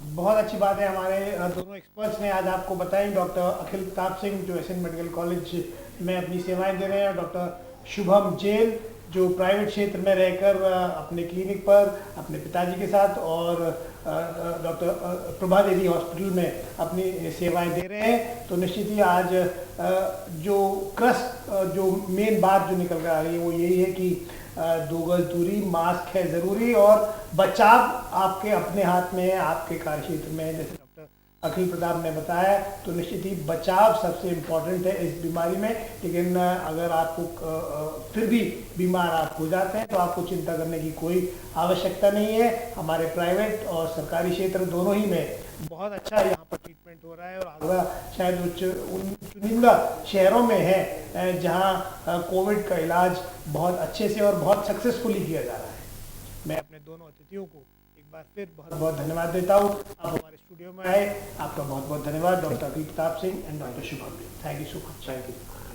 Speaker 1: बहुत अच्छी बात है, हमारे दोनों एक्सपर्ट्स ने आज आपको बताई। डॉक्टर अखिल प्रताप सिंह जो एसएन मेडिकल कॉलेज में अपनी सेवाएं दे रहे हैं, डॉक्टर शुभम जैन जो प्राइवेट क्षेत्र में रहकर अपने क्लिनिक पर अपने पिताजी के साथ, और डॉक्टर प्रभा देवी हॉस्पिटल में अपनी सेवाएं दे रहे हैं। तो निश्चित ही आज जो मेन बात जो निकल कर आ रही है वो यही है कि 2 गज दूरी, मास्क है ज़रूरी, और बचाव आपके अपने हाथ में है, आपके कार्यक्षेत्र में है। जैसे डॉक्टर अखिल प्रताप ने बताया, तो निश्चित ही बचाव सबसे इम्पोर्टेंट है इस बीमारी में। लेकिन अगर आपको फिर भी बीमार आप हो जाते हैं तो आपको चिंता करने की कोई आवश्यकता नहीं है। हमारे प्राइवेट और सरकारी क्षेत्र दोनों ही में बहुत अच्छा यहाँ पर ट्रीटमेंट हो रहा है, और आगरा शायद उन चुनिंदा शहरों में है जहाँ कोविड का इलाज बहुत अच्छे से और बहुत सक्सेसफुली किया जा रहा है। मैं अपने दोनों अतिथियों को एक बार फिर बहुत बहुत धन्यवाद देता हूँ। आप हमारे स्टूडियो में आए, आपका बहुत बहुत धन्यवाद doctor Akhil Pratap Singh and doctor Shubham. Thank you so much.
Speaker 3: Thank you.